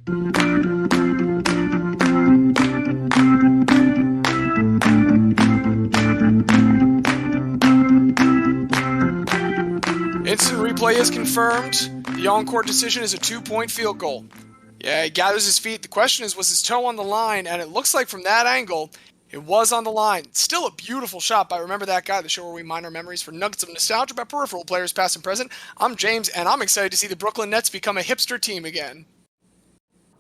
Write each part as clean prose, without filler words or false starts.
Instant replay is confirmed. The on-court decision is a 2-point field goal. Yeah, he gathers his feet. The question is, was his toe on the line? And it looks like from that angle, it was on the line. Still a beautiful shot by Remember That Guy, the show where we mine our memories for nuggets of nostalgia about peripheral players past and present. I'm James, and I'm excited to see the Brooklyn Nets become a hipster team again.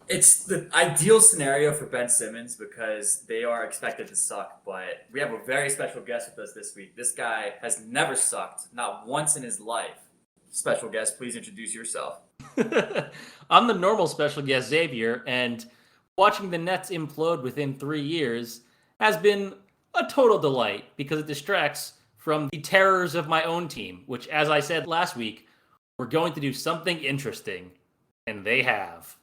It's the ideal scenario for Ben Simmons because they are expected to suck, but we have a very special guest with us this week. This guy has never sucked, not once in his life. Special guest, please introduce yourself. I'm the normal special guest, Xavier, and watching the Nets implode within 3 years has been a total delight because it distracts from the terrors of my own team, which, as I said last week, we're going to do something interesting, and they have.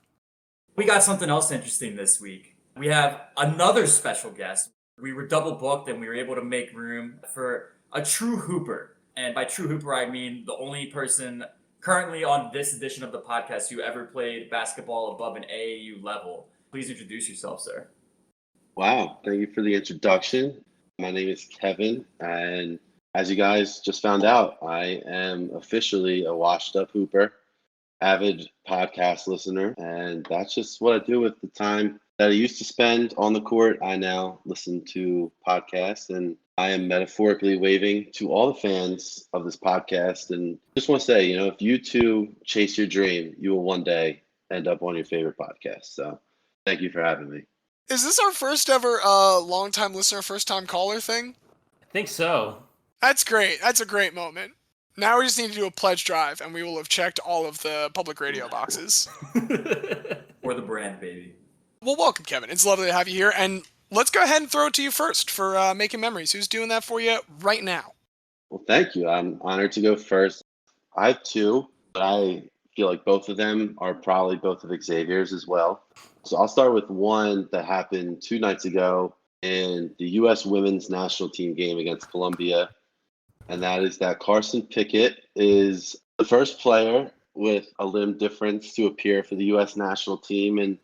We got something else interesting this week. We have another special guest. We were double booked and we were able to make room for a true hooper. And by true hooper, I mean the only person currently on this edition of the podcast who ever played basketball above an AAU level. Please introduce yourself, sir. Wow, thank you for the introduction. My name is Kevin, and as you guys just found out, I am officially a washed-up hooper, avid podcast listener, and that's just what I do with the time that I used to spend on the court. I now listen to podcasts, and I am metaphorically waving to all the fans of this podcast. And just want to say, if you too chase your dream, you will one day end up on your favorite podcast. So thank you for having me. Is this our first ever long-time listener, first-time caller thing? I think so. That's great. That's a great moment. Now we just need to do a pledge drive, and we will have checked all of the public radio boxes. Or the brand, baby. Well, welcome, Kevin. It's lovely to have you here, and let's go ahead and throw it to you first for making memories. Who's doing that for you right now? Well, thank you. I'm honored to go first. I have two, but I feel like both of them are probably both of Xavier's as well. So I'll start with one that happened 2 nights ago in the U.S. women's national team game against Colombia. And that is that Carson Pickett is the first player with a limb difference to appear for the U.S. national team. And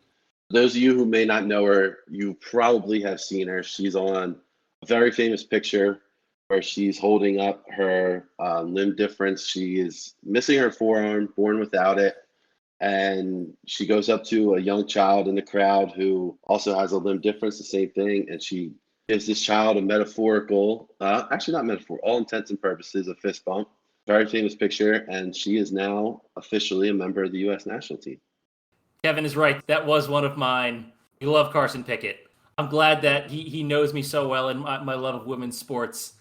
those of you who may not know her, you probably have seen her. She's on a very famous picture where she's holding up her limb difference. She is missing her forearm, born without it. And she goes up to a young child in the crowd who also has a limb difference, the same thing. And she gives this child a metaphorical, actually not metaphor, all intents and purposes, a fist bump. Very famous picture. And she is now officially a member of the U.S. national team. Kevin is right. That was one of mine. We love Carson Pickett. I'm glad that he knows me so well in my love of women's sports.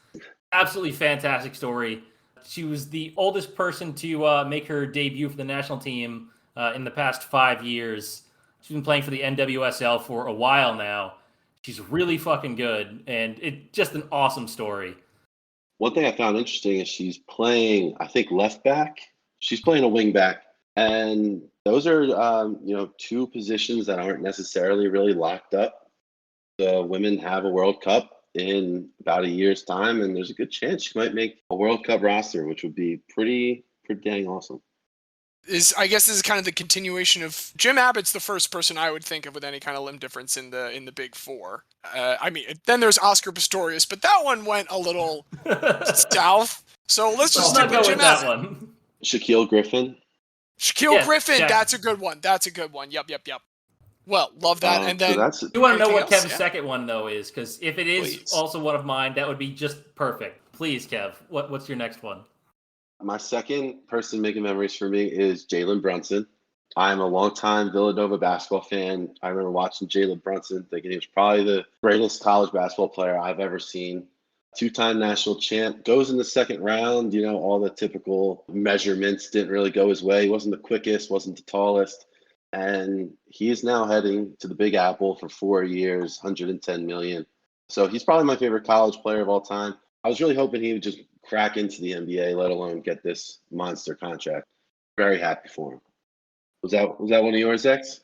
Absolutely fantastic story. She was the oldest person to make her debut for the national team in the past 5 years. She's been playing for the NWSL for a while now. She's really fucking good, and it's just an awesome story. One thing I found interesting is she's playing, I think, left back. She's playing a wing back. And those are, two positions that aren't necessarily really locked up. The women have a World Cup in about a year's time, and there's a good chance she might make a World Cup roster, which would be pretty dang awesome. I guess this is kind of the continuation of Jim Abbott's the first person I would think of with any kind of limb difference in the Big Four. Then there's Oscar Pistorius, but that one went a little south. So let's just stick with Jim Abbott. That one. Shaquille Griffin. Griffin, that's a good one. Yep. Well, love that. And then you want to know what Kev's second one though is, because if it is also one of mine, that would be just perfect. Please, Kev, what's your next one? My second person making memories for me is Jalen Brunson. I'm a longtime Villanova basketball fan. I remember watching Jalen Brunson, thinking he was probably the greatest college basketball player I've ever seen. 2-time national champ, goes in the second round. All the typical measurements didn't really go his way. He wasn't the quickest, wasn't the tallest. And he is now heading to the Big Apple for 4 years, $110 million. So he's probably my favorite college player of all time. I was really hoping he would just crack into the NBA, let alone get this monster contract. Very happy for him. Was that one of yours, X?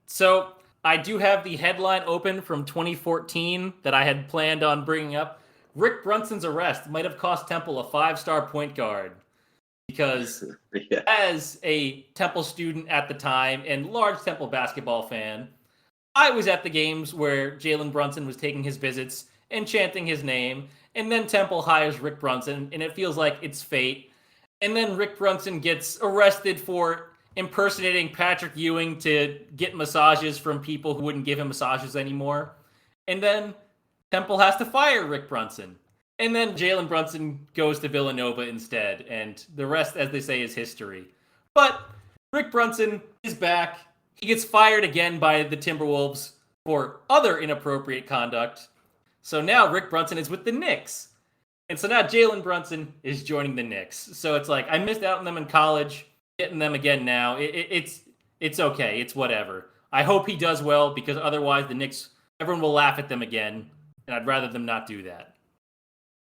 So I do have the headline open from 2014 that I had planned on bringing up. Rick Brunson's arrest might have cost Temple a 5-star point guard. because Yeah. as a Temple student at the time and large Temple basketball fan, I was at the games where Jalen Brunson was taking his visits and chanting his name, and then Temple hires Rick Brunson, and it feels like it's fate. And then Rick Brunson gets arrested for impersonating Patrick Ewing to get massages from people who wouldn't give him massages anymore. And then Temple has to fire Rick Brunson. And then Jalen Brunson goes to Villanova instead, and the rest, as they say, is history. But Rick Brunson is back. He gets fired again by the Timberwolves for other inappropriate conduct. So now Rick Brunson is with the Knicks. And so now Jalen Brunson is joining the Knicks. So it's like, I missed out on them in college, getting them again now. It's okay. It's whatever. I hope he does well, because otherwise the Knicks, everyone will laugh at them again. And I'd rather them not do that.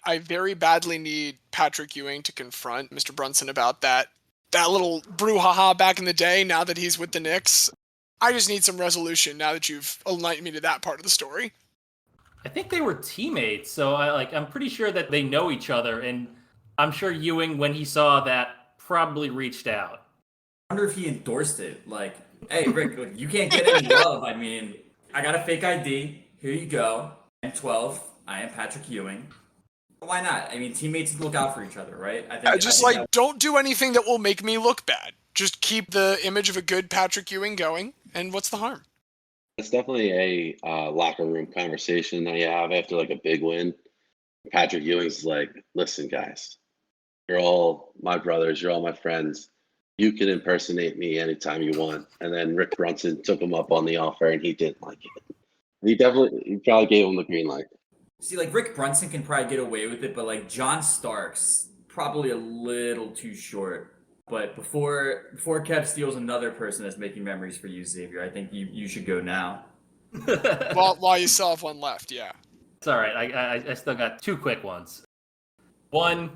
I very badly need Patrick Ewing to confront Mr. Brunson about that little brouhaha back in the day, now that he's with the Knicks. I just need some resolution now that you've enlightened me to that part of the story. I think they were teammates, so I'm pretty sure that they know each other, and I'm sure Ewing, when he saw that, probably reached out. I wonder if he endorsed it. Like, hey, Rick, look, you can't get any love. I mean, I got a fake ID. Here you go. I'm 12. I am Patrick Ewing. Why not? I mean, teammates look out for each other, right? I think don't do anything that will make me look bad. Just keep the image of a good Patrick Ewing going, and what's the harm? It's definitely a locker room conversation that you have after like a big win. Patrick Ewing's like, listen, guys, you're all my brothers, you're all my friends. You can impersonate me anytime you want. And then Rick Brunson took him up on the offer, and he didn't like it. He probably gave him the green light. See, like, Rick Brunson can probably get away with it, but like John Starks, probably a little too short. But before Kev steals another person that's making memories for you, Xavier, I think you should go now. While you still have one left, yeah. It's all right. I still got two quick ones. One,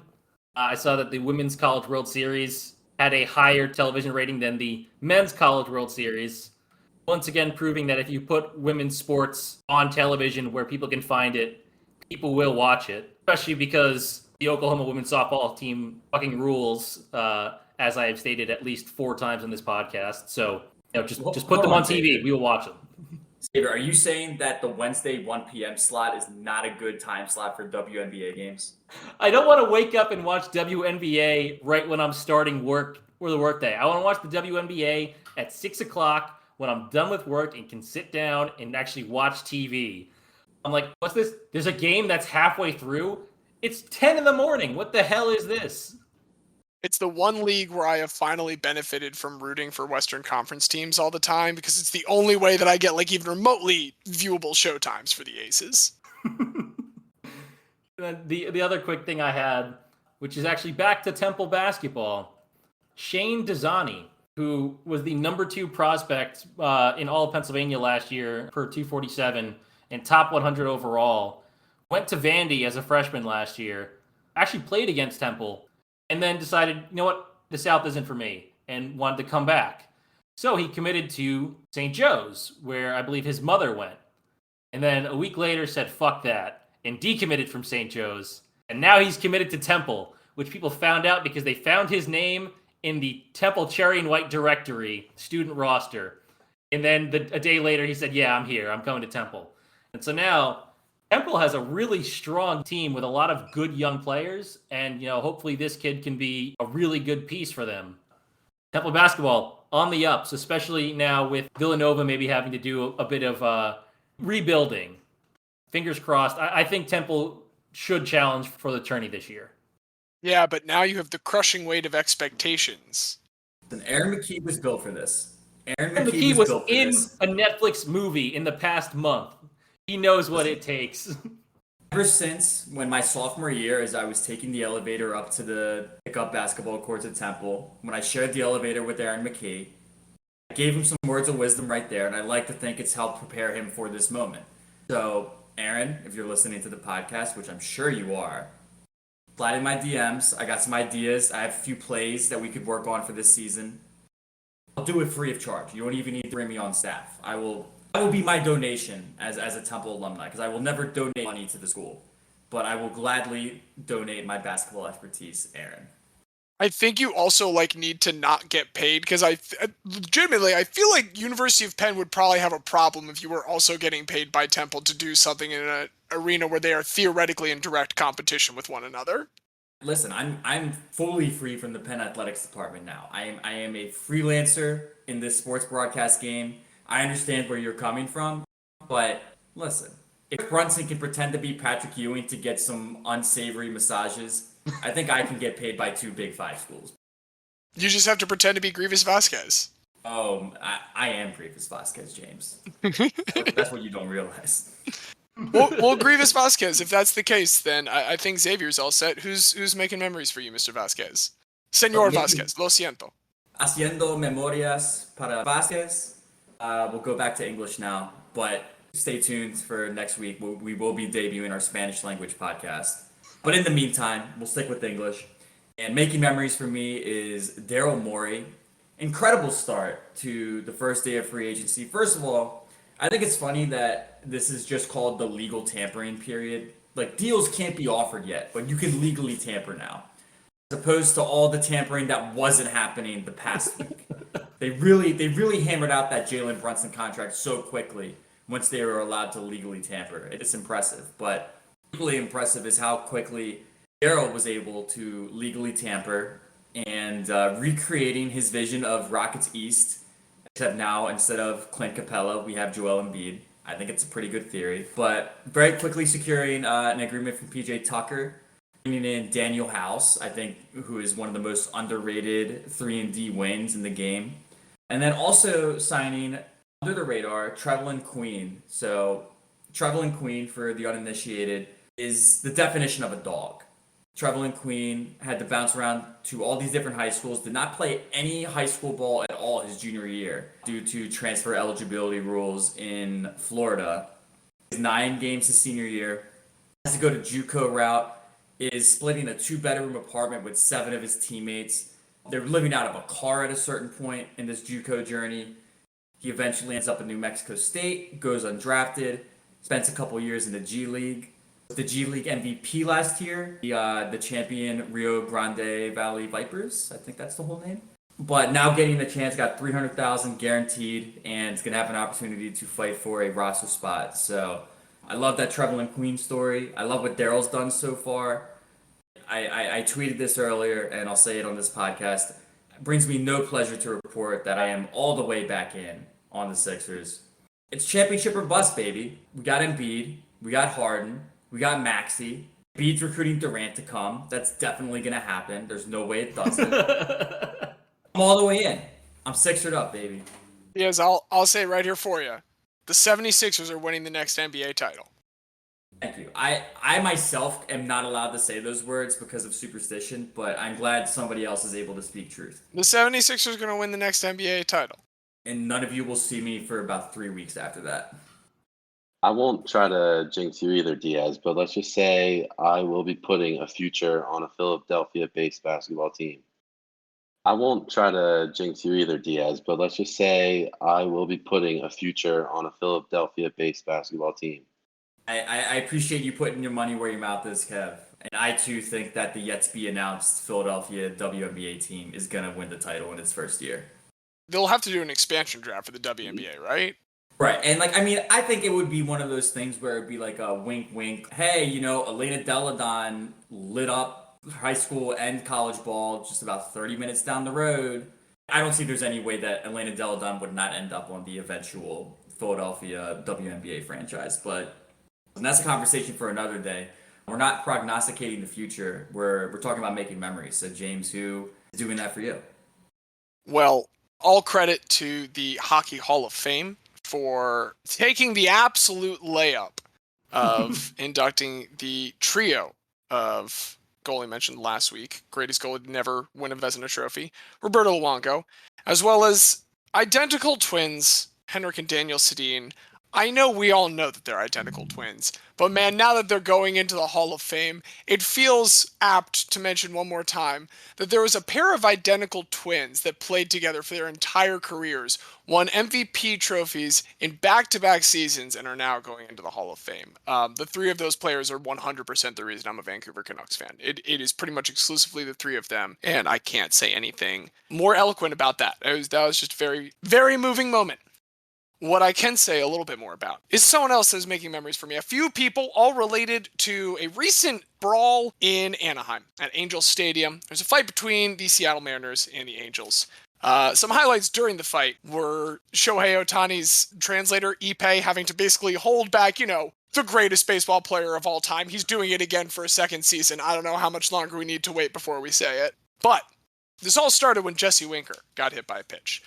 I saw that the Women's College World Series had a higher television rating than the Men's College World Series. Once again, proving that if you put women's sports on television where people can find it, people will watch it. Especially because the Oklahoma women's softball team fucking rules, as I have stated at least 4 times on this podcast. So, just put them on TV. We will watch them. Xavier, are you saying that the Wednesday 1 p.m. slot is not a good time slot for WNBA games? I don't want to wake up and watch WNBA right when I'm starting work or the workday. I want to watch the WNBA at 6 o'clock when I'm done with work and can sit down and actually watch TV. I'm like, what's this? There's a game that's halfway through? It's 10 in the morning. What the hell is this? It's the one league where I have finally benefited from rooting for Western Conference teams all the time, because it's the only way that I get like even remotely viewable showtimes for the Aces. The other quick thing I had, which is actually back to Temple basketball, Shane Dezzani, who was the number 2 prospect in all of Pennsylvania last year per 247 and top 100 overall, went to Vandy as a freshman last year, actually played against Temple, and then decided, you know what, the South isn't for me, and wanted to come back. So he committed to St. Joe's, where I believe his mother went. And then a week later said, fuck that, and decommitted from St. Joe's. And now he's committed to Temple, which people found out because they found his name in the Temple Cherry and White directory student roster. And then a day later he said, yeah, I'm here. I'm coming to Temple. And so now Temple has a really strong team with a lot of good young players, and hopefully this kid can be a really good piece for them. Temple basketball on the ups, especially now with Villanova maybe having to do a bit of rebuilding. Fingers crossed. I think Temple should challenge for the tourney this year. Yeah, but now you have the crushing weight of expectations. And Aaron McKee was built for this. Aaron McKee was in a Netflix movie in the past month. He knows what it takes. Ever since when my sophomore year, as I was taking the elevator up to the pickup basketball courts at Temple, when I shared the elevator with Aaron McKee, I gave him some words of wisdom right there, and I like to think it's helped prepare him for this moment. So, Aaron, if you're listening to the podcast, which I'm sure you are, slide in my DMs. I got some ideas. I have a few plays that we could work on for this season. I'll do it free of charge. You don't even need to bring me on staff. That will be my donation as a Temple alumni, because I will never donate money to the school, but I will gladly donate my basketball expertise, Aaron. I think you also need to not get paid because legitimately I feel like University of Penn would probably have a problem if you were also getting paid by Temple to do something in an arena where they are theoretically in direct competition with one another. Listen, I'm fully free from the Penn Athletics department now. I am a freelancer in this sports broadcast game. I understand where you're coming from, but listen, if Brunson can pretend to be Patrick Ewing to get some unsavory massages, I think I can get paid by 2 Big 5 schools. You just have to pretend to be Grievous Vasquez. Oh, I am Grievous Vasquez, James. That's what you don't realize. Well, Grievous Vasquez, if that's the case, then I think Xavier's all set. Who's making memories for you, Mr. Vasquez? Senor Vasquez, lo siento. Haciendo memorias para Vasquez. We'll go back to English now, but stay tuned for next week. We will be debuting our Spanish language podcast. But in the meantime, we'll stick with English. And making memories for me is Daryl Morey. Incredible start to the first day of free agency. First of all, I think it's funny that this is just called the legal tampering period. Like, deals can't be offered yet, but you can legally tamper now. As opposed to all the tampering that wasn't happening the past week. They really hammered out that Jalen Brunson contract so quickly once they were allowed to legally tamper. It's impressive, but equally impressive is how quickly Daryl was able to legally tamper and recreating his vision of Rockets East, except now instead of Clint Capella, we have Joel Embiid. I think it's a pretty good theory, but very quickly securing an agreement from PJ Tucker, bringing in Daniel House, I think, who is one of the most underrated 3-and-D wings in the game. And then also signing, under the radar, Trevelin Queen. So Trevelin Queen, for the uninitiated, is the definition of a dog. Trevelin Queen had to bounce around to all these different high schools, did not play any high school ball at all his junior year due to transfer eligibility rules in Florida. 9 games his senior year, has to go to JUCO route, is splitting a 2-bedroom apartment with 7 of his teammates. They're living out of a car at a certain point in this JUCO journey. He eventually ends up in New Mexico State, goes undrafted, spends a couple years in the G League. The G League MVP last year, the champion Rio Grande Valley Vipers, I think that's the whole name. But now getting the chance, got $300,000 guaranteed, and is going to have an opportunity to fight for a roster spot. So I love that Trevelin Queen story. I love what Daryl's done so far. I tweeted this earlier, and I'll say it on this podcast. It brings me no pleasure to report that I am all the way back in on the Sixers. It's championship or bust, baby. We got Embiid. We got Harden. We got Maxey. Embiid's recruiting Durant to come. That's definitely going to happen. There's no way it doesn't. I'm all the way in. I'm Sixered up, baby. Yes, I'll say right here for you. The 76ers are winning the next NBA title. Thank you. I myself am not allowed to say those words because of superstition, but I'm glad somebody else is able to speak truth. The 76ers are going to win the next NBA title. And none of you will see me for about 3 weeks after that. I won't try to jinx you either, Diaz, but let's just say I will be putting a future on a Philadelphia-based basketball team. I won't try to jinx you either, Diaz, but let's just say I will be putting a future on a Philadelphia-based basketball team. I appreciate you putting your money where your mouth is, Kev. And I, too, think that the yet-to-be-announced Philadelphia WNBA team is going to win the title in its first year. They'll have to do an expansion draft for the WNBA, right? Right, and I think it would be one of those things where it'd be like a wink, wink. Hey, Elena Deladon lit up high school and college ball just about 30 minutes down the road. I don't see there's any way that Elena Deladon would not end up on the eventual Philadelphia WNBA franchise, but that's a conversation for another day. We're not prognosticating the future. We're talking about making memories. So, James, who is doing that for you? Well, all credit to the Hockey Hall of Fame for taking the absolute layup of inducting the trio of goalie mentioned last week, greatest goalie to never win a Vezina trophy, Roberto Luongo, as well as identical twins, Henrik and Daniel Sedin. I know we all know that they're identical twins, but man, now that they're going into the Hall of Fame, it feels apt to mention one more time that there was a pair of identical twins that played together for their entire careers, won MVP trophies in back-to-back seasons, and are now going into the Hall of Fame. The three of those players are 100% the reason I'm a Vancouver Canucks fan. It is pretty much exclusively the three of them, and I can't say anything more eloquent about that. That was just a very, very moving moment. What I can say a little bit more about is someone else that's making memories for me. A few people, all related to a recent brawl in Anaheim at Angels Stadium. There's a fight between the Seattle Mariners and the Angels. Some highlights during the fight were Shohei Ohtani's translator, Ippei, having to basically hold back, the greatest baseball player of all time. He's doing it again for a second season. I don't know how much longer we need to wait before we say it. But this all started when Jesse Winker got hit by a pitch.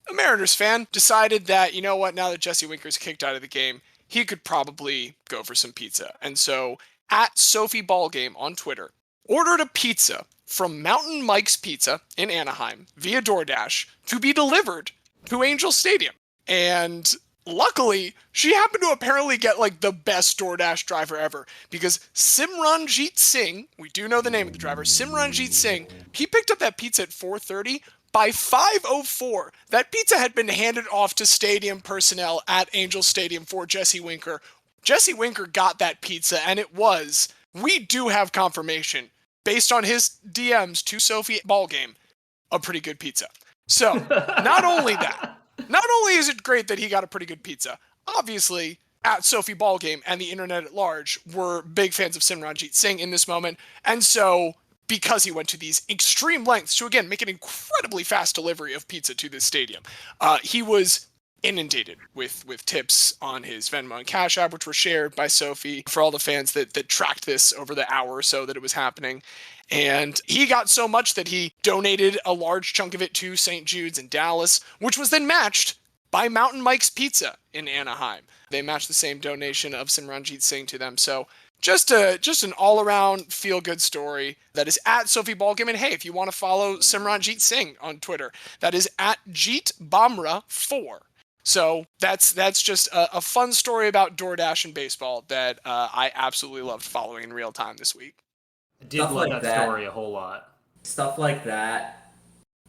A Mariners fan decided that, now that Jesse Winker's kicked out of the game, he could probably go for some pizza. And so, at Sophie Ballgame on Twitter, ordered a pizza from Mountain Mike's Pizza in Anaheim via DoorDash to be delivered to Angel Stadium. And luckily, she happened to apparently get the best DoorDash driver ever, because Simranjit Singh, we do know the name of the driver, Simranjit Singh, he picked up that pizza at 4:30. By 5:04, that pizza had been handed off to stadium personnel at Angel Stadium for Jesse Winker. Jesse Winker got that pizza, and we do have confirmation, based on his DMs to Sophie Ballgame, a pretty good pizza. So, not only is it great that he got a pretty good pizza, obviously, at Sophie Ballgame and the internet at large were big fans of Simranjit Singh in this moment, and so because he went to these extreme lengths to, again, make an incredibly fast delivery of pizza to this stadium. He was inundated with tips on his Venmo and Cash App, which were shared by Sophie for all the fans that tracked this over the hour or so that it was happening. And he got so much that he donated a large chunk of it to St. Jude's in Dallas, which was then matched by Mountain Mike's Pizza in Anaheim. They matched the same donation of Simranjit Singh to them. So just an all-around feel-good story that is at Sophie Ballgame. And hey, if you want to follow Simranjit Singh on Twitter, that is at JeetBamra4. So that's just a fun story about DoorDash and baseball that I absolutely loved following in real time this week. I did love that story a whole lot. Stuff like that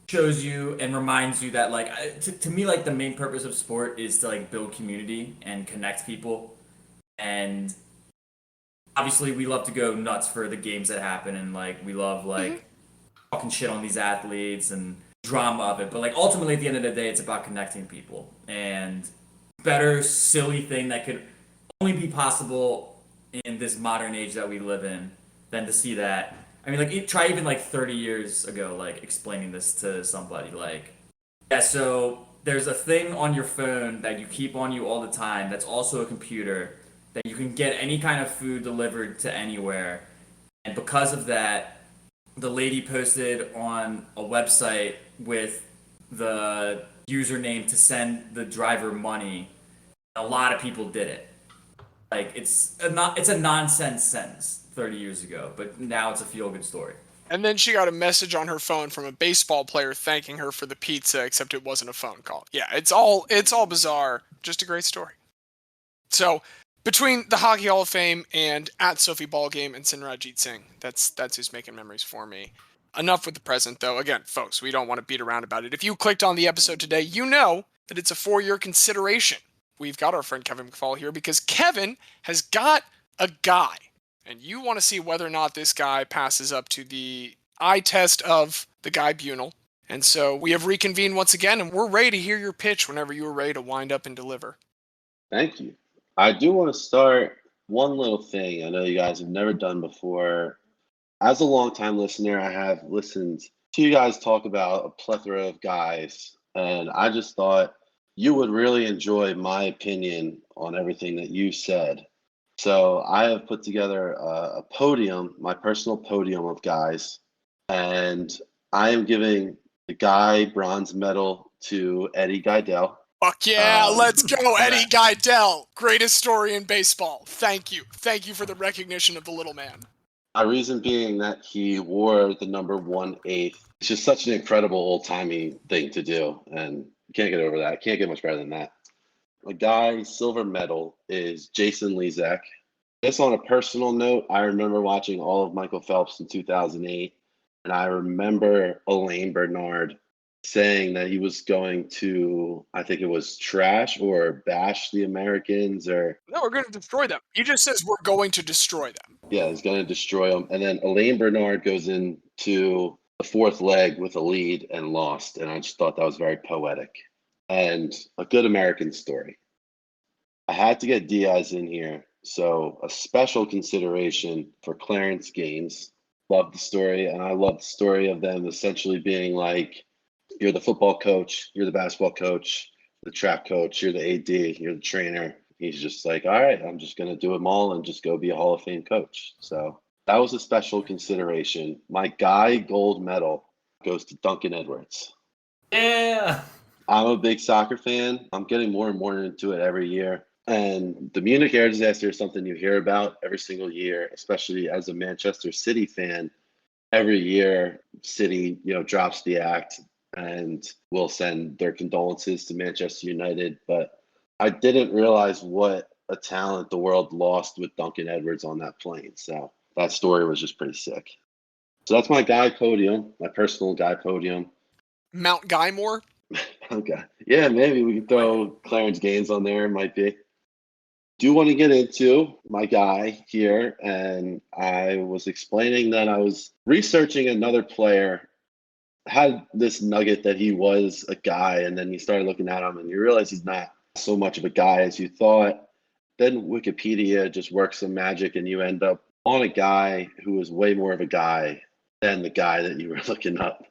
shows you and reminds you that to me, the main purpose of sport is to build community and connect people. And obviously, we love to go nuts for the games that happen, and we love talking shit on these athletes and drama of it. But ultimately, at the end of the day, it's about connecting people. And better silly thing that could only be possible in this modern age that we live in than to see that. I mean, try even 30 years ago, explaining this to somebody. So there's a thing on your phone that you keep on you all the time. That's also a computer. That you can get any kind of food delivered to anywhere. And because of that, the lady posted on a website with the username to send the driver money. A lot of people did it. It's a nonsense sentence 30 years ago, but now it's a feel-good story. And then she got a message on her phone from a baseball player thanking her for the pizza, except it wasn't a phone call. Yeah, it's all bizarre. Just a great story. So, between the Hockey Hall of Fame and at Sophie Ballgame and Simranjit Singh, that's who's making memories for me. Enough with the present, though. Again, folks, we don't want to beat around about it. If you clicked on the episode today, you know that it's a 4-year consideration. We've got our friend Kevin McFall here because Kevin has got a guy, and you want to see whether or not this guy passes up to the eye test of the Guybunal. And so we have reconvened once again, and we're ready to hear your pitch whenever you are ready to wind up and deliver. Thank you. I do want to start one little thing I know you guys have never done before. As a longtime listener, I have listened to you guys talk about a plethora of guys, and I just thought you would really enjoy my opinion on everything that you said. So I have put together a podium, my personal podium of guys, and I am giving the Guy bronze medal to Eddie Gaedel. Fuck yeah, let's go, Eddie Gaedel. Greatest story in baseball. Thank you. Thank you for the recognition of the little man. My reason being that he wore the number 1/8. It's just such an incredible old-timey thing to do, and you can't get over that. Can't get much better than that. A guy silver medal is Jason Lezak. Just on a personal note, I remember watching all of Michael Phelps in 2008, and I remember Elaine Bernard saying that he was going to, I think it was trash or bash the Americans, or No, we're going to destroy them. He just says we're going to destroy them. yeah, he's going to destroy them. And then Elaine Bernard goes into the fourth leg with a lead and lost, and I just thought that was very poetic and a good American story. I had to get Diaz in here, so a special consideration for Clarence Gaines. Love the story, and I love the story of them essentially being like, you're the football coach, you're the basketball coach, the track coach, you're the AD, you're the trainer. He's just like, all right, I'm just going to do them all and just go be a Hall of Fame coach. So that was a special consideration. My guy gold medal goes to Duncan Edwards. Yeah. I'm a big soccer fan. I'm getting more and more into it every year. And the Munich air disaster is something you hear about every single year, especially as a Manchester City fan. Every year, City, drops the act and will send their condolences to Manchester United. But I didn't realize what a talent the world lost with Duncan Edwards on that plane. So that story was just pretty sick. So that's my guy podium, my personal guy podium. Mount Guymore? Okay. Yeah, maybe we can throw Clarence Gaines on there. It might be. Do want to get into my guy here, and I was explaining that I was researching another player, had this nugget that he was a guy, and then you started looking at him and you realize he's not so much of a guy as you thought. Then Wikipedia just works some magic and you end up on a guy who is way more of a guy than the guy that you were looking up,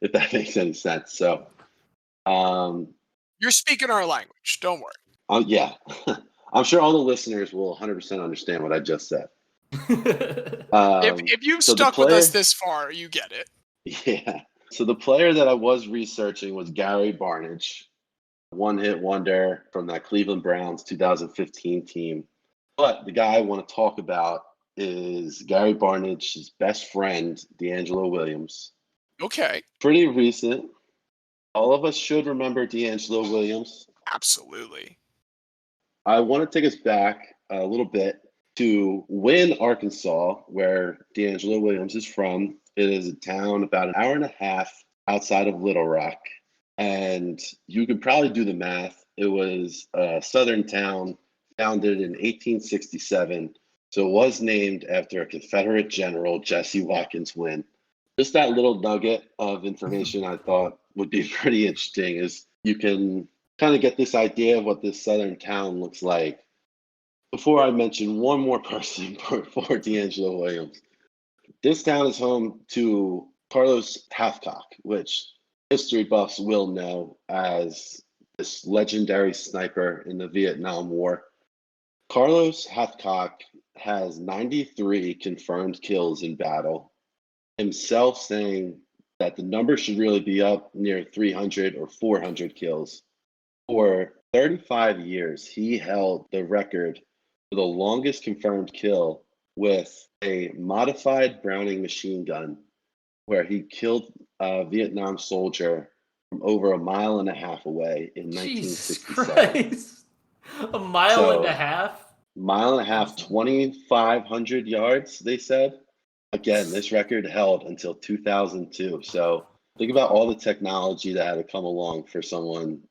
if that makes any sense. So You're speaking our language. Don't worry. yeah. I'm sure all the listeners will 100% understand what I just said. If you've stuck with us this far, you get it. Yeah. So the player that I was researching was Gary Barnidge, one-hit wonder from that Cleveland Browns 2015 team. But the guy I want to talk about is Gary Barnidge's best friend, DeAngelo Williams. Okay. Pretty recent. All of us should remember DeAngelo Williams. Absolutely. I want to take us back a little bit to Wynne, Arkansas, where DeAngelo Williams is from. It is a town about an hour and a half outside of Little Rock. And you could probably do the math. It was a southern town founded in 1867. So it was named after a Confederate general, Jesse Watkins Wynne. Just that little nugget of information I thought would be pretty interesting is you can kind of get this idea of what this southern town looks like. Before I mention one more person for DeAngelo Williams, this town is home to Carlos Hathcock, which history buffs will know as this legendary sniper in the Vietnam War. Carlos Hathcock has 93 confirmed kills in battle, himself saying that the number should really be up near 300 or 400 kills. For 35 years, he held the record for the longest confirmed kill with a modified Browning machine gun, where he killed a Vietnam soldier from over 1.5 miles away in Jesus 1967. Christ. A mile and a half? Mile and a half, 2,500 yards, they said. Again, this record held until 2002. So think about all the technology that had to come along for someone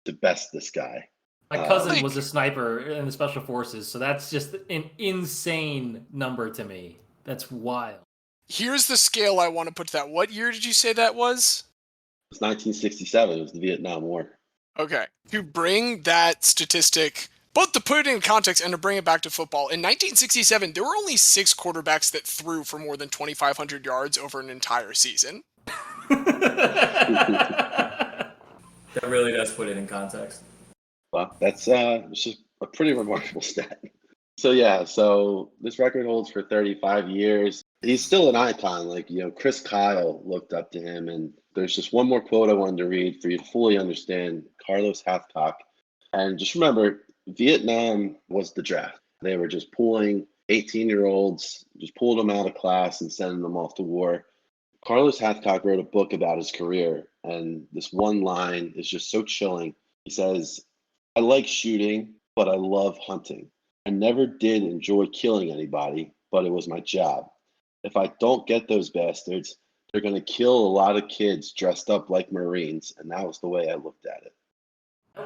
to best this guy. My cousin was a sniper in the Special Forces, so that's just an insane number to me. That's wild. Here's the scale I want to put to that. What year did you say that was? It's 1967. It was the Vietnam War. Okay. To bring that statistic, both to put it in context and to bring it back to football, in 1967, there were only 6 quarterbacks that threw for more than 2,500 yards over an entire season. That really does put it in context. Well, that's just a pretty remarkable stat. So this record holds for 35 years. He's still an icon. Chris Kyle looked up to him. And there's just one more quote I wanted to read for you to fully understand Carlos Hathcock. And just remember, Vietnam was the draft. They were just pulling 18-year-olds, just pulled them out of class and sending them off to war. Carlos Hathcock wrote a book about his career. And this one line is just so chilling. He says, I like shooting, but I love hunting. I never did enjoy killing anybody, but it was my job. If I don't get those bastards, they're going to kill a lot of kids dressed up like Marines, and that was the way I looked at it.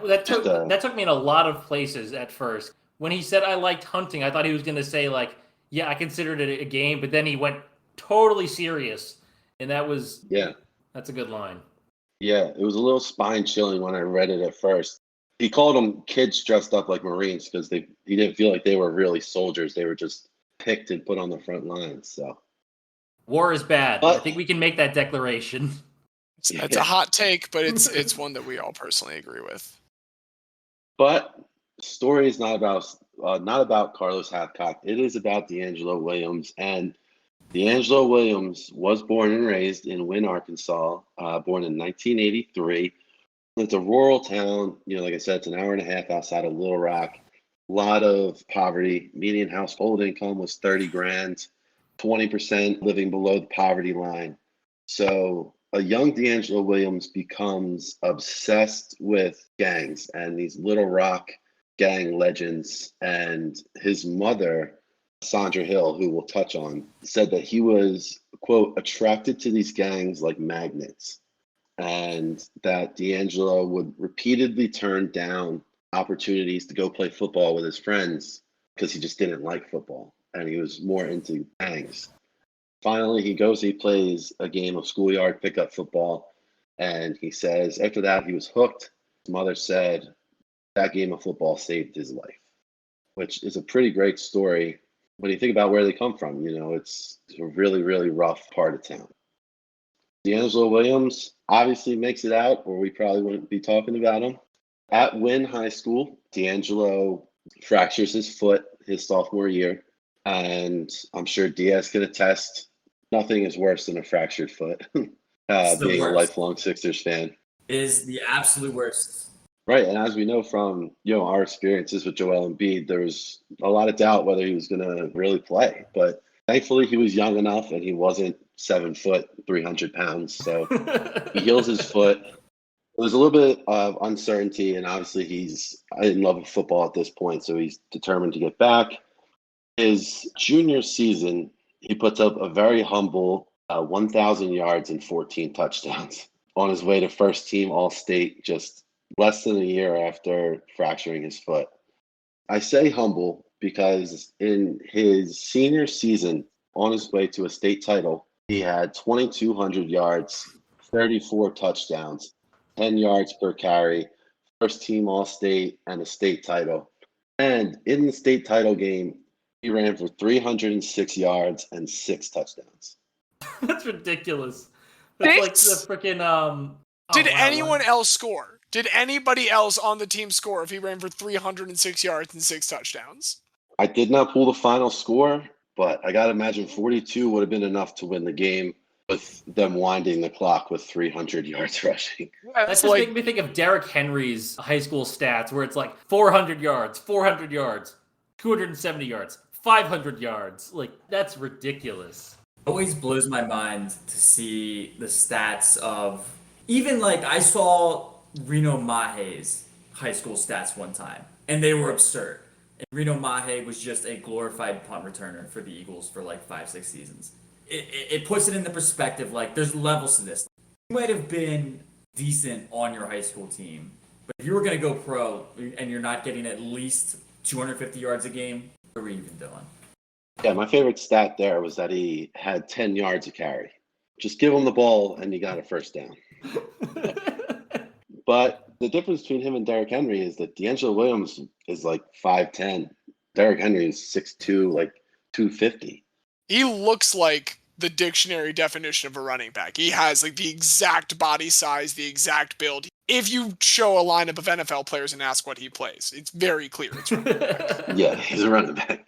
That Just, took me in a lot of places at first. When he said I liked hunting, I thought he was going to say like, yeah, I considered it a game, but then he went totally serious, and yeah, that's a good line. yeah, it was a little spine chilling when I read it at first. He called them kids dressed up like Marines because he didn't feel like they were really soldiers. They were just picked and put on the front lines. So, War is bad. I but think we can make that declaration. It's a hot take, but it's one that we all personally agree with. But the story is not about Carlos Hathcock. It is about DeAngelo Williams, and DeAngelo Williams was born and raised in Wynne, Arkansas. Born in 1983. It's a rural town. Like I said, it's an hour and a half outside of Little Rock. A lot of poverty. Median household income was 30 grand. 20% living below the poverty line. So a young DeAngelo Williams becomes obsessed with gangs and these Little Rock gang legends. And his mother, Sandra Hill, who we'll touch on, said that he was, quote, attracted to these gangs like magnets. And that DeAngelo would repeatedly turn down opportunities to go play football with his friends because he just didn't like football and he was more into gangs. Finally, he plays a game of schoolyard pickup football, and he says after that he was hooked. His mother said that game of football saved his life, which is a pretty great story when you think about where they come from. It's a really, really rough part of town. DeAngelo Williams obviously makes it out, or we probably wouldn't be talking about him. At Wynne High School, DeAngelo fractures his foot his sophomore year, and I'm sure Diaz can attest, nothing is worse than a fractured foot, being a lifelong Sixers fan. It is the absolute worst. Right, and as we know from our experiences with Joel Embiid, there was a lot of doubt whether he was going to really play, but thankfully he was young enough and he wasn't 7 foot, 300 pounds, so he heals his foot. There's a little bit of uncertainty, and obviously he's in love with football at this point, so he's determined to get back. His junior season, he puts up a very humble 1,000 yards and 14 touchdowns on his way to first team All-State just less than a year after fracturing his foot. I say humble because in his senior season, on his way to a state title, he had 2,200 yards, 34 touchdowns, 10 yards per carry, first team All-State, and a state title. And in the state title game, he ran for 306 yards and 6 touchdowns. That's ridiculous. That's like the freaking Did anyone else score? Did anybody else on the team score if he ran for 306 yards and 6 touchdowns? I did not pull the final score, but I got to imagine 42 would have been enough to win the game with them winding the clock with 300 yards rushing. That's just making me think of Derrick Henry's high school stats where it's like 400 yards, 270 yards, 500 yards. Like, that's ridiculous. It always blows my mind to see the stats of, even like I saw Reno Mahe's high school stats one time, and they were absurd. And Reno Mahe was just a glorified punt returner for the Eagles for like 5-6 seasons. It puts it into perspective, like there's levels to this. You might have been decent on your high school team, but if you were going to go pro and you're not getting at least 250 yards a game, what were you even doing? Yeah, my favorite stat there was that he had 10 yards a carry. Just give him the ball and you got a first down. But the difference between him and Derrick Henry is that DeAngelo Williams is like 5'10". Derrick Henry is 6'2", like 250. He looks like the dictionary definition of a running back. He has like the exact body size, the exact build. If you show a lineup of NFL players and ask what he plays, it's very clear it's running back. Yeah, he's a running back.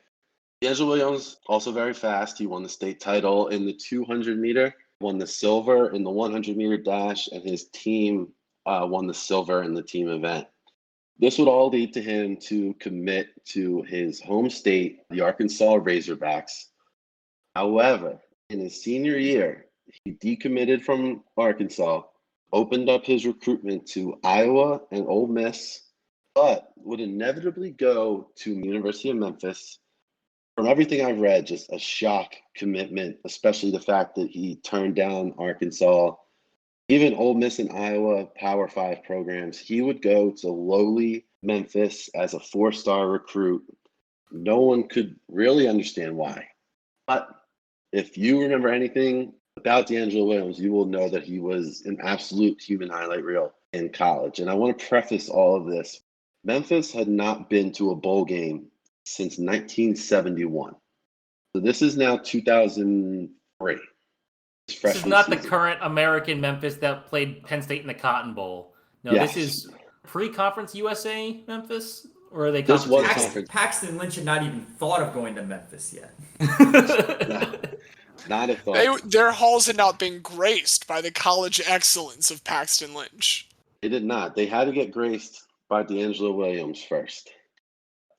DeAngelo Williams, also very fast. He won the state title in the 200 meter, won the silver in the 100 meter dash, and his team won the silver in the team event. This would all lead to him to commit to his home state, the Arkansas Razorbacks. However, in his senior year, he decommitted from Arkansas, opened up his recruitment to Iowa and Ole Miss, but would inevitably go to University of Memphis. From everything I've read, just a shock commitment, especially the fact that he turned down Arkansas, even Ole Miss and Iowa Power 5 programs. He would go to lowly Memphis as a 4-star recruit. No one could really understand why. But if you remember anything about DeAngelo Williams, you will know that he was an absolute human highlight reel in college. And I want to preface all of this. Memphis had not been to a bowl game since 1971. So this is now 2003. This is not the current American Memphis that played Penn State in the Cotton Bowl. No, Yes. This is pre-conference USA Memphis? Or are they This was conference? conference. Paxton Lynch had not even thought of going to Memphis yet. Not a thought. Their halls had not been graced by the college excellence of Paxton Lynch. They did not. They had to get graced by DeAngelo Williams first.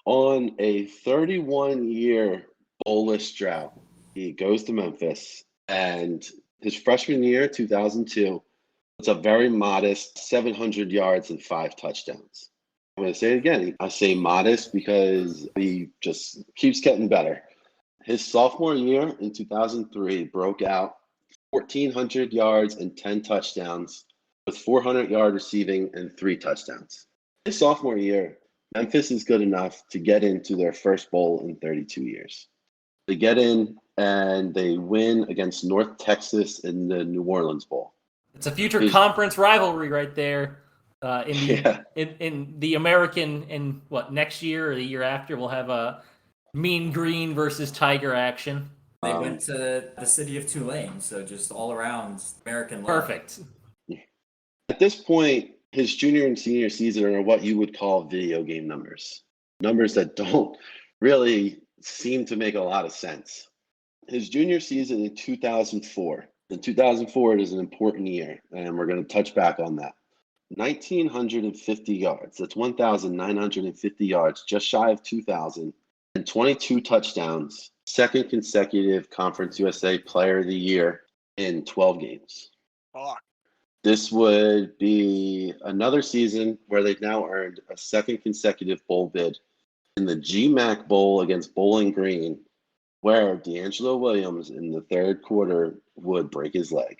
On a 31-year bowlless drought, he goes to Memphis, and his freshman year, 2002, it's a very modest 700 yards and 5 touchdowns. I'm going to say it again. I say modest because he just keeps getting better. His sophomore year in 2003 broke out 1,400 yards and 10 touchdowns with 400-yard receiving and 3 touchdowns. His sophomore year, Memphis is good enough to get into their first bowl in 32 years. They get in and they win against North Texas in the New Orleans Bowl. It's a future conference rivalry right there. In the American, in what, next year or the year after, we'll have a Mean Green versus Tiger action. They went to the city of Tulane, so just all around American love. Perfect. At this point, his junior and senior season are what you would call video game numbers. Numbers that don't really seem to make a lot of sense. His junior season in 2004. In 2004, it is an important year, and we're going to touch back on that. 1,950 yards. That's 1,950 yards, just shy of 2,000, and 22 touchdowns. Second consecutive Conference USA Player of the Year in 12 games. Fuck. This would be another season where they've now earned a second consecutive bowl bid in the GMAC Bowl against Bowling Green, where DeAngelo Williams in the third quarter would break his leg.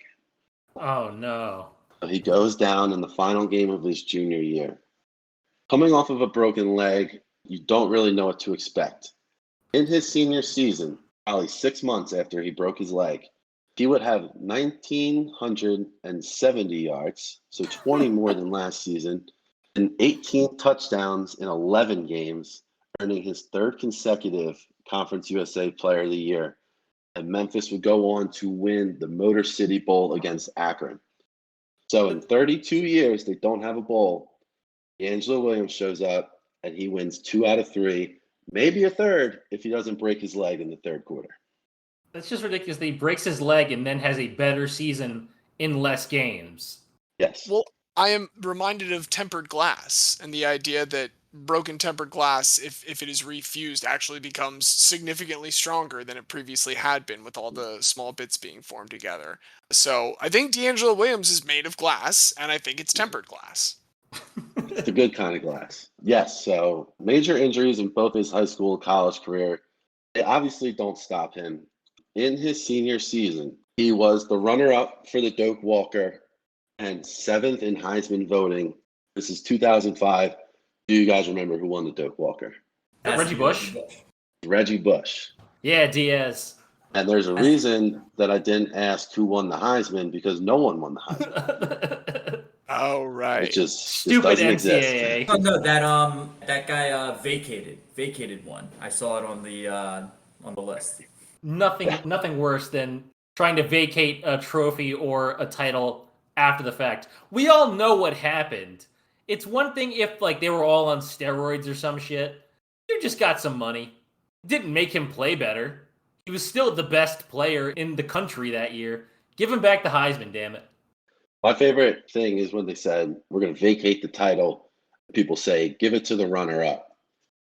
Oh, no. He goes down in the final game of his junior year. Coming off of a broken leg, you don't really know what to expect. In his senior season, probably 6 months after he broke his leg, he would have 1,970 yards, so 20 more than last season, and 18 touchdowns in 11 games, earning his third consecutive Conference USA Player of the Year. And Memphis would go on to win the Motor City Bowl against Akron. So in 32 years, they don't have a bowl. DeAngelo Williams shows up, and he wins 2 out of 3, maybe a third if he doesn't break his leg in the third quarter. That's just ridiculous that he breaks his leg and then has a better season in less games. Yes. Well, I am reminded of tempered glass and the idea that broken tempered glass, if it is refused, actually becomes significantly stronger than it previously had been with all the small bits being formed together. So I think DeAngelo Williams is made of glass, and I think it's tempered glass. It's the good kind of glass. Yes, so major injuries in both his high school and college career, they obviously don't stop him. In his senior season, he was the runner-up for the Doak Walker and 7th in Heisman voting. This is 2005. Do you guys remember who won the Doak Walker? Reggie Bush? Reggie Bush. Yeah, Diaz. And there's a reason that I didn't ask who won the Heisman, because no one won the Heisman. Oh, right. It just Stupid doesn't NCAA. exist. Oh no, that guy vacated one. I saw it on the list. Nothing worse than trying to vacate a trophy or a title after the fact. We all know what happened. It's one thing if they were all on steroids or some shit. You just got some money. Didn't make him play better. He was still the best player in the country that year. Give him back the Heisman, damn it. My favorite thing is when they said, we're going to vacate the title. People say, give it to the runner-up.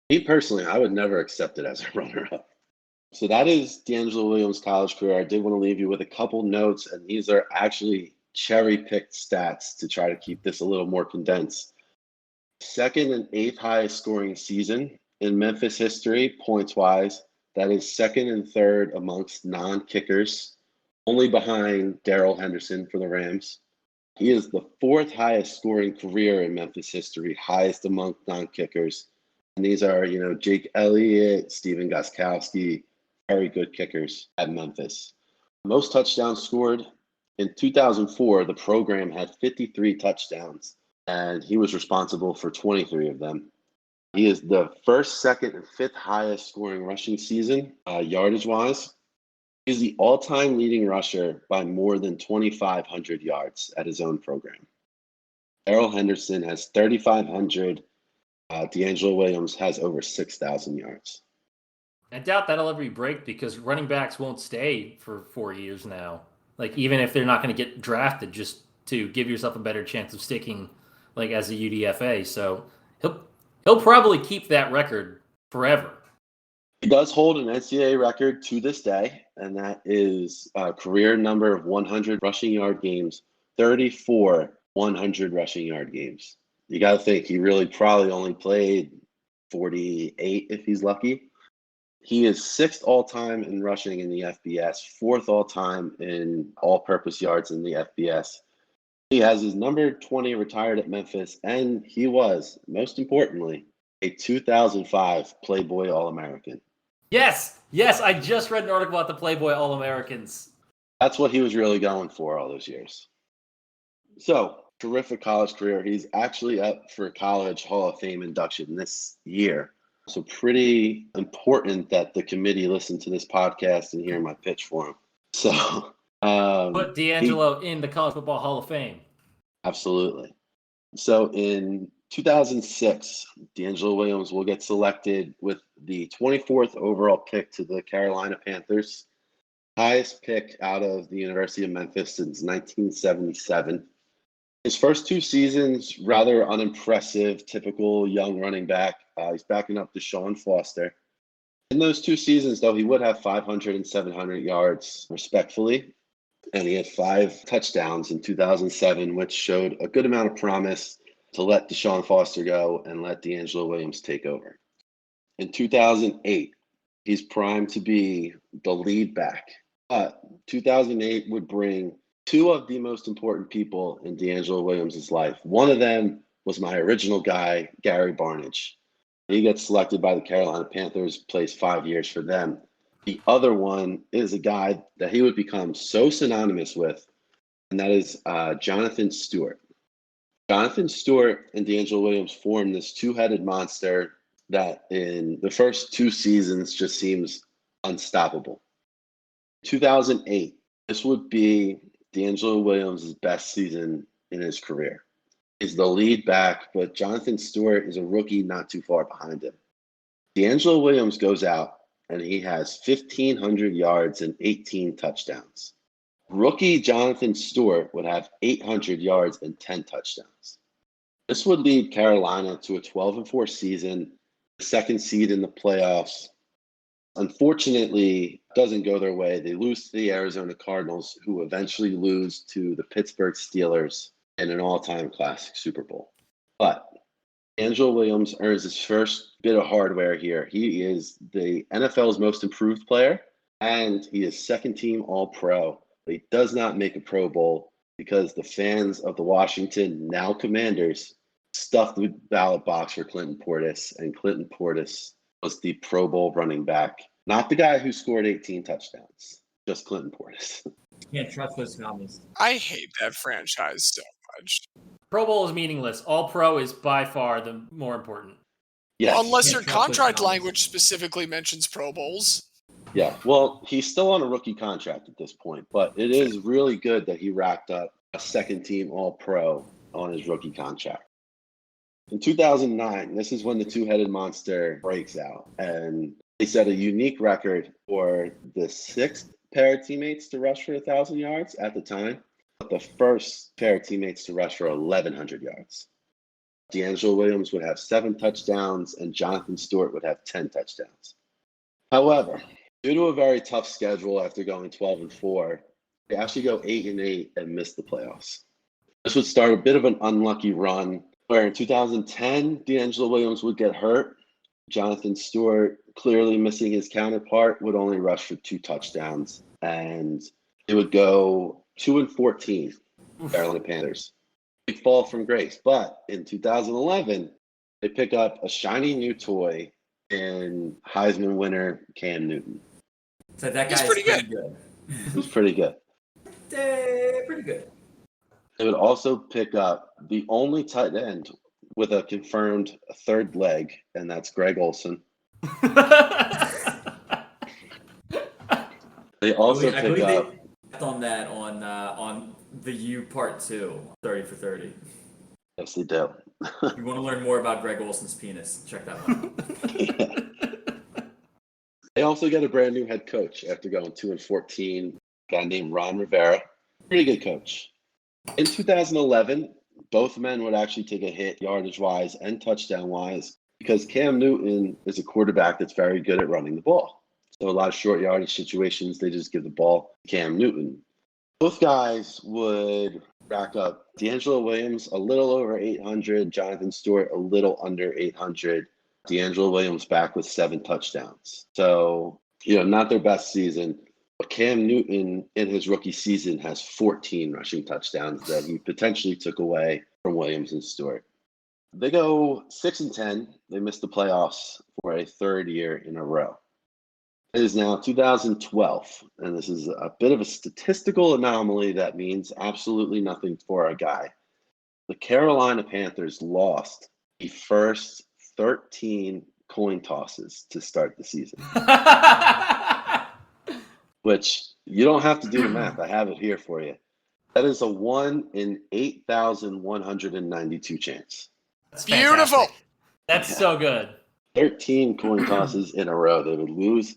Me personally, I would never accept it as a runner-up. So that is DeAngelo Williams' college career. I did want to leave you with a couple notes, and these are actually cherry-picked stats to try to keep this a little more condensed. second and eighth highest scoring season in Memphis history, points-wise. That is second and third amongst non-kickers, only behind Darrell Henderson for the Rams. He is the fourth highest scoring career in Memphis history, highest among non-kickers. And these are, Jake Elliott, Steven Gostkowski, very good kickers at Memphis. Most touchdowns scored. In 2004, the program had 53 touchdowns, and he was responsible for 23 of them. He is the first, second, and fifth highest scoring rushing season, yardage-wise. He's the all-time leading rusher by more than 2,500 yards at his own program. Darrell Henderson has 3,500. DeAngelo Williams has over 6,000 yards. I doubt that'll ever be break because running backs won't stay for 4 years now. Like, even if they're not going to get drafted, just to give yourself a better chance of sticking, like, as a UDFA. So he'll probably keep that record forever. He does hold an NCAA record to this day, and that is a career number of 100 rushing yard games, 34 100 rushing yard games. You got to think he really probably only played 48 if he's lucky. He is sixth all-time in rushing in the FBS, fourth all-time in all-purpose yards in the FBS. He has his number 20 retired at Memphis, and he was, most importantly, a 2005 Playboy All-American. Yes, I just read an article about the Playboy All-Americans. That's what he was really going for all those years. So, terrific college career. He's actually up for College Hall of Fame induction this year. So pretty important that the committee listen to this podcast and hear my pitch for him. So put DeAngelo in the College Football Hall of Fame. Absolutely. So in 2006, DeAngelo Williams will get selected with the 24th overall pick to the Carolina Panthers. Highest pick out of the University of Memphis since 1977. His first two seasons, rather unimpressive, typical young running back. He's backing up Deshaun Foster. In those two seasons, though, he would have 500 and 700 yards, respectfully. And he had 5 touchdowns in 2007, which showed a good amount of promise to let Deshaun Foster go and let DeAngelo Williams take over. In 2008, he's primed to be the lead back. But 2008 would bring 2 of the most important people in DeAngelo Williams' life. One of them was my original guy, Gary Barnidge. He gets selected by the Carolina Panthers, plays 5 years for them. The other one is a guy that he would become so synonymous with, and that is Jonathan Stewart. Jonathan Stewart and DeAngelo Williams formed this two-headed monster that in the first 2 seasons just seems unstoppable. 2008, this would be DeAngelo Williams' best season in his career. He's the lead back, but Jonathan Stewart is a rookie not too far behind him. DeAngelo Williams goes out, and he has 1,500 yards and 18 touchdowns. Rookie Jonathan Stewart would have 800 yards and 10 touchdowns. This would lead Carolina to a 12-4 season, the second seed in the playoffs. Unfortunately, doesn't go their way. They lose to the Arizona Cardinals, who eventually lose to the Pittsburgh Steelers in an all-time classic Super Bowl. But DeAngelo Williams earns his first bit of hardware here. He is the NFL's most improved player, and he is second-team All-Pro. But he does not make a Pro Bowl because the fans of the Washington, now Commanders, stuffed the ballot box for Clinton Portis, and Clinton Portis was the Pro Bowl running back. Not the guy who scored 18 touchdowns, just Clinton Portis. Can't trust those comments. I hate that franchise so much. Pro Bowl is meaningless. All Pro is by far the more important. Yes. Well, unless your Can't trust those contract comments. language specifically mentions Pro Bowls. Yeah, well, he's still on a rookie contract at this point, but it is really good that he racked up a second-team All-Pro on his rookie contract. In 2009, this is when the two-headed monster breaks out, and he set a unique record for the 6th pair of teammates to rush for 1,000 yards at the time, but the first pair of teammates to rush for 1,100 yards. DeAngelo Williams would have 7 touchdowns, and Jonathan Stewart would have 10 touchdowns. However, due to a very tough schedule after going 12-4, they actually go 8-8 and miss the playoffs. This would start a bit of an unlucky run Where in 2010, DeAngelo Williams would get hurt. Jonathan Stewart, clearly missing his counterpart, would only rush for 2 touchdowns. And it would go 2-14, Carolina Panthers. Big fall from grace. But in 2011, they pick up a shiny new toy in Heisman winner Cam Newton. So that guy's pretty good. It was pretty good. Pretty good. They would also pick up the only tight end with a confirmed third leg, and that's Greg Olsen. They also I pick believe up. they on that on the U part 2, 30 for 30. Yes, they do. If you want to learn more about Greg Olson's penis, check that one out. They also get a brand new head coach after going 2-14. A guy named Ron Rivera, pretty good coach. In 2011, both men would actually take a hit yardage-wise and touchdown-wise because Cam Newton is a quarterback that's very good at running the ball. So a lot of short yardage situations, they just give the ball to Cam Newton. Both guys would rack up DeAngelo Williams a little over 800, Jonathan Stewart a little under 800. DeAngelo Williams back with 7 touchdowns. So, not their best season. But Cam Newton in his rookie season has 14 rushing touchdowns that he potentially took away from Williams and Stewart. They go 6-10. They missed the playoffs for a 3rd year in a row. It is now 2012, and this is a bit of a statistical anomaly that means absolutely nothing for our guy. The Carolina Panthers lost the first 13 coin tosses to start the season. Which you don't have to do the math. I have it here for you. That is a 1 in 8,192 chance. That's Beautiful. fantastic. That's so good. 13 coin tosses in a row they would lose.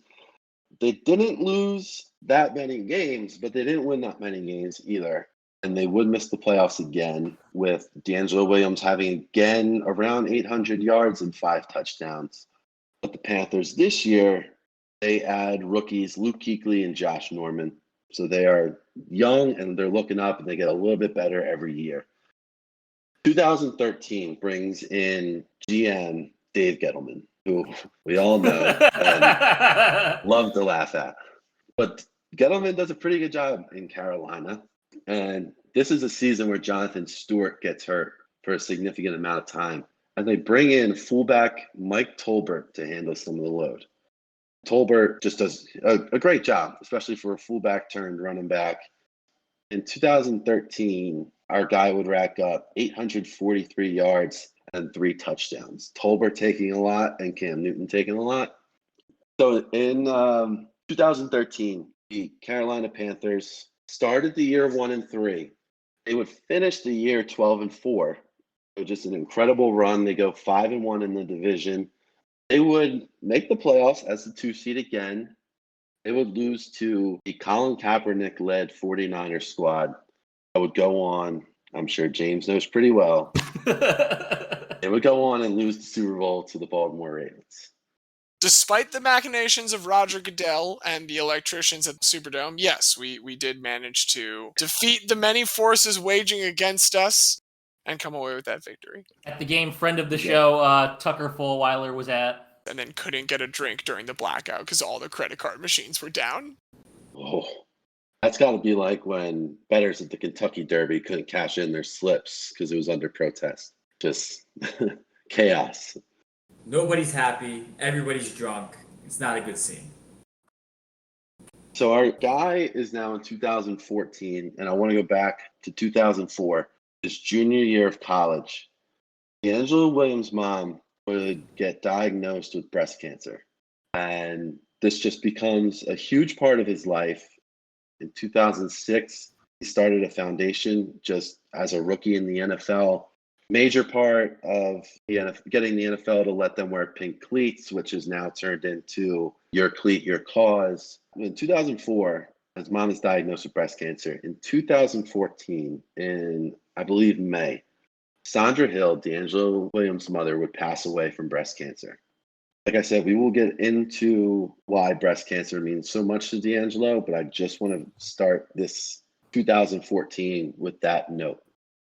They didn't lose that many games, but they didn't win that many games either. And they would miss the playoffs again with DeAngelo Williams having again around 800 yards and 5 touchdowns. But the Panthers this year, they add rookies Luke Kuechly and Josh Norman. So they are young and they're looking up and they get a little bit better every year. 2013 brings in GM Dave Gettleman, who we all know and love to laugh at. But Gettleman does a pretty good job in Carolina. And this is a season where Jonathan Stewart gets hurt for a significant amount of time. And they bring in fullback Mike Tolbert to handle some of the load. Tolbert just does a great job, especially for a fullback turned running back. In 2013, our guy would rack up 843 yards and 3 touchdowns. Tolbert taking a lot and Cam Newton taking a lot. So in 2013, the Carolina Panthers started the year 1-3. They would finish the year 12-4. So just an incredible run. They go 5-1 in the division. They would make the playoffs as the 2 seed again. They would lose to the Colin Kaepernick-led 49ers squad that would go on, I'm sure James knows pretty well. They would go on and lose the Super Bowl to the Baltimore Ravens. Despite the machinations of Roger Goodell and the electricians at the Superdome, yes, we did manage to defeat the many forces waging against us and come away with that victory. At the game, friend of the show, Tucker Fullweiler was at. And then couldn't get a drink during the blackout because all the credit card machines were down. Oh, that's got to be like when bettors at the Kentucky Derby couldn't cash in their slips because it was under protest. Just chaos. Nobody's happy. Everybody's drunk. It's not a good scene. So our guy is now in 2014, and I want to go back to 2004, his junior year of college. DeAngelo Williams' mom would get diagnosed with breast cancer. And this just becomes a huge part of his life. In 2006, he started a foundation just as a rookie in the NFL. Major part of getting the NFL to let them wear pink cleats, which is now turned into Your Cleat, Your Cause. In 2004, his mom is diagnosed with breast cancer. In 2014, in, I believe, May, Sandra Hill, DeAngelo Williams' mother, would pass away from breast cancer. Like I said, we will get into why breast cancer means so much to DeAngelo, but I just want to start this 2014 with that note.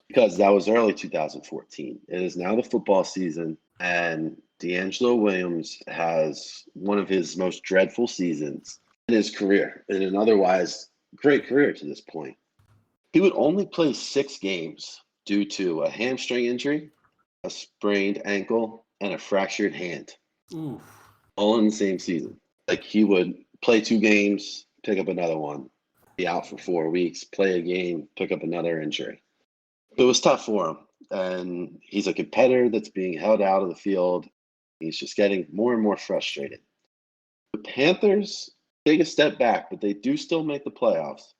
because that was early 2014. It is now the football season, and DeAngelo Williams has one of his most dreadful seasons in his career, in an otherwise great career to this point. He would only play 6 games due to a hamstring injury, a sprained ankle, and a fractured hand. Oof. All in the same season. Like, he would play 2 games, pick up another one, be out for 4 weeks, play a game, pick up another injury. It was tough for him. And he's a competitor that's being held out of the field. He's just getting more and more frustrated. The Panthers take a step back, but they do still make the playoffs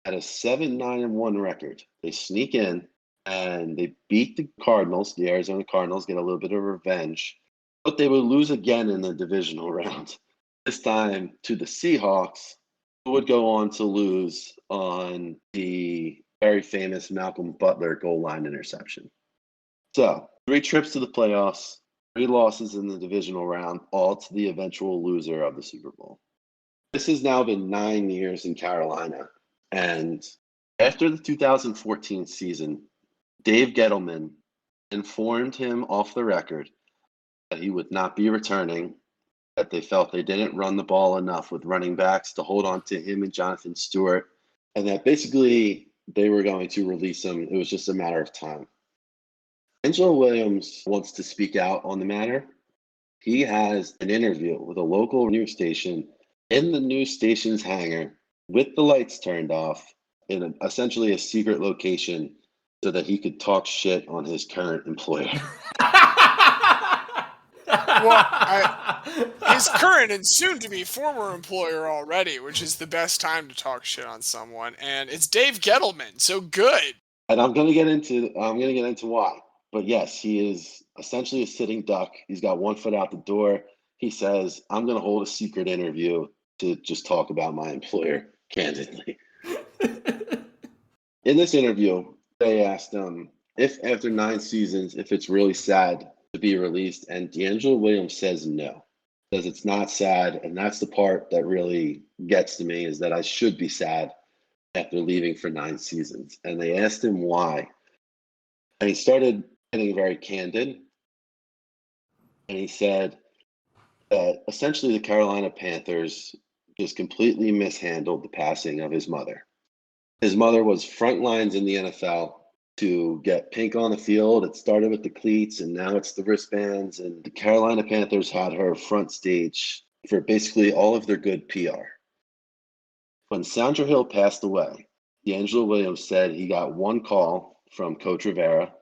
at a 7-9-1 record. They sneak in and they beat the Cardinals. The Arizona Cardinals get a little bit of revenge, but they would lose again in the divisional round. This time to the Seahawks, who would go on to lose on the very famous Malcolm Butler goal line interception. So 3 trips to the playoffs, 3 losses in the divisional round, all to the eventual loser of the Super Bowl. This has now been 9 years in Carolina. And after the 2014 season, Dave Gettleman informed him off the record that he would not be returning, that they felt they didn't run the ball enough with running backs to hold on to him and Jonathan Stewart, and that basically they were going to release him. It was just a matter of time. DeAngelo Williams wants to speak out on the matter. He has an interview with a local news station in the news station's hangar with the lights turned off in essentially a secret location so that he could talk shit on his current employer. His current and soon-to-be former employer already, which is the best time to talk shit on someone, and it's Dave Gettleman, so good. And I'm gonna get into why. But yes, he is essentially a sitting duck. He's got one foot out the door. He says, I'm gonna hold a secret interview to just talk about my employer candidly. In this interview, they asked him if after 9 seasons, if it's really sad to be released, and DeAngelo Williams says no. Says it's not sad, and that's the part that really gets to me, is that I should be sad after leaving for 9 seasons. And they asked him why. And he started getting very candid. And he said that essentially the Carolina Panthers just completely mishandled the passing of his mother. His mother was front lines in the NFL to get pink on the field. It started with the cleats, and now it's the wristbands. And the Carolina Panthers had her front stage for basically all of their good PR. When Sandra Hill passed away, DeAngelo Williams said he got 1 call from Coach Rivera.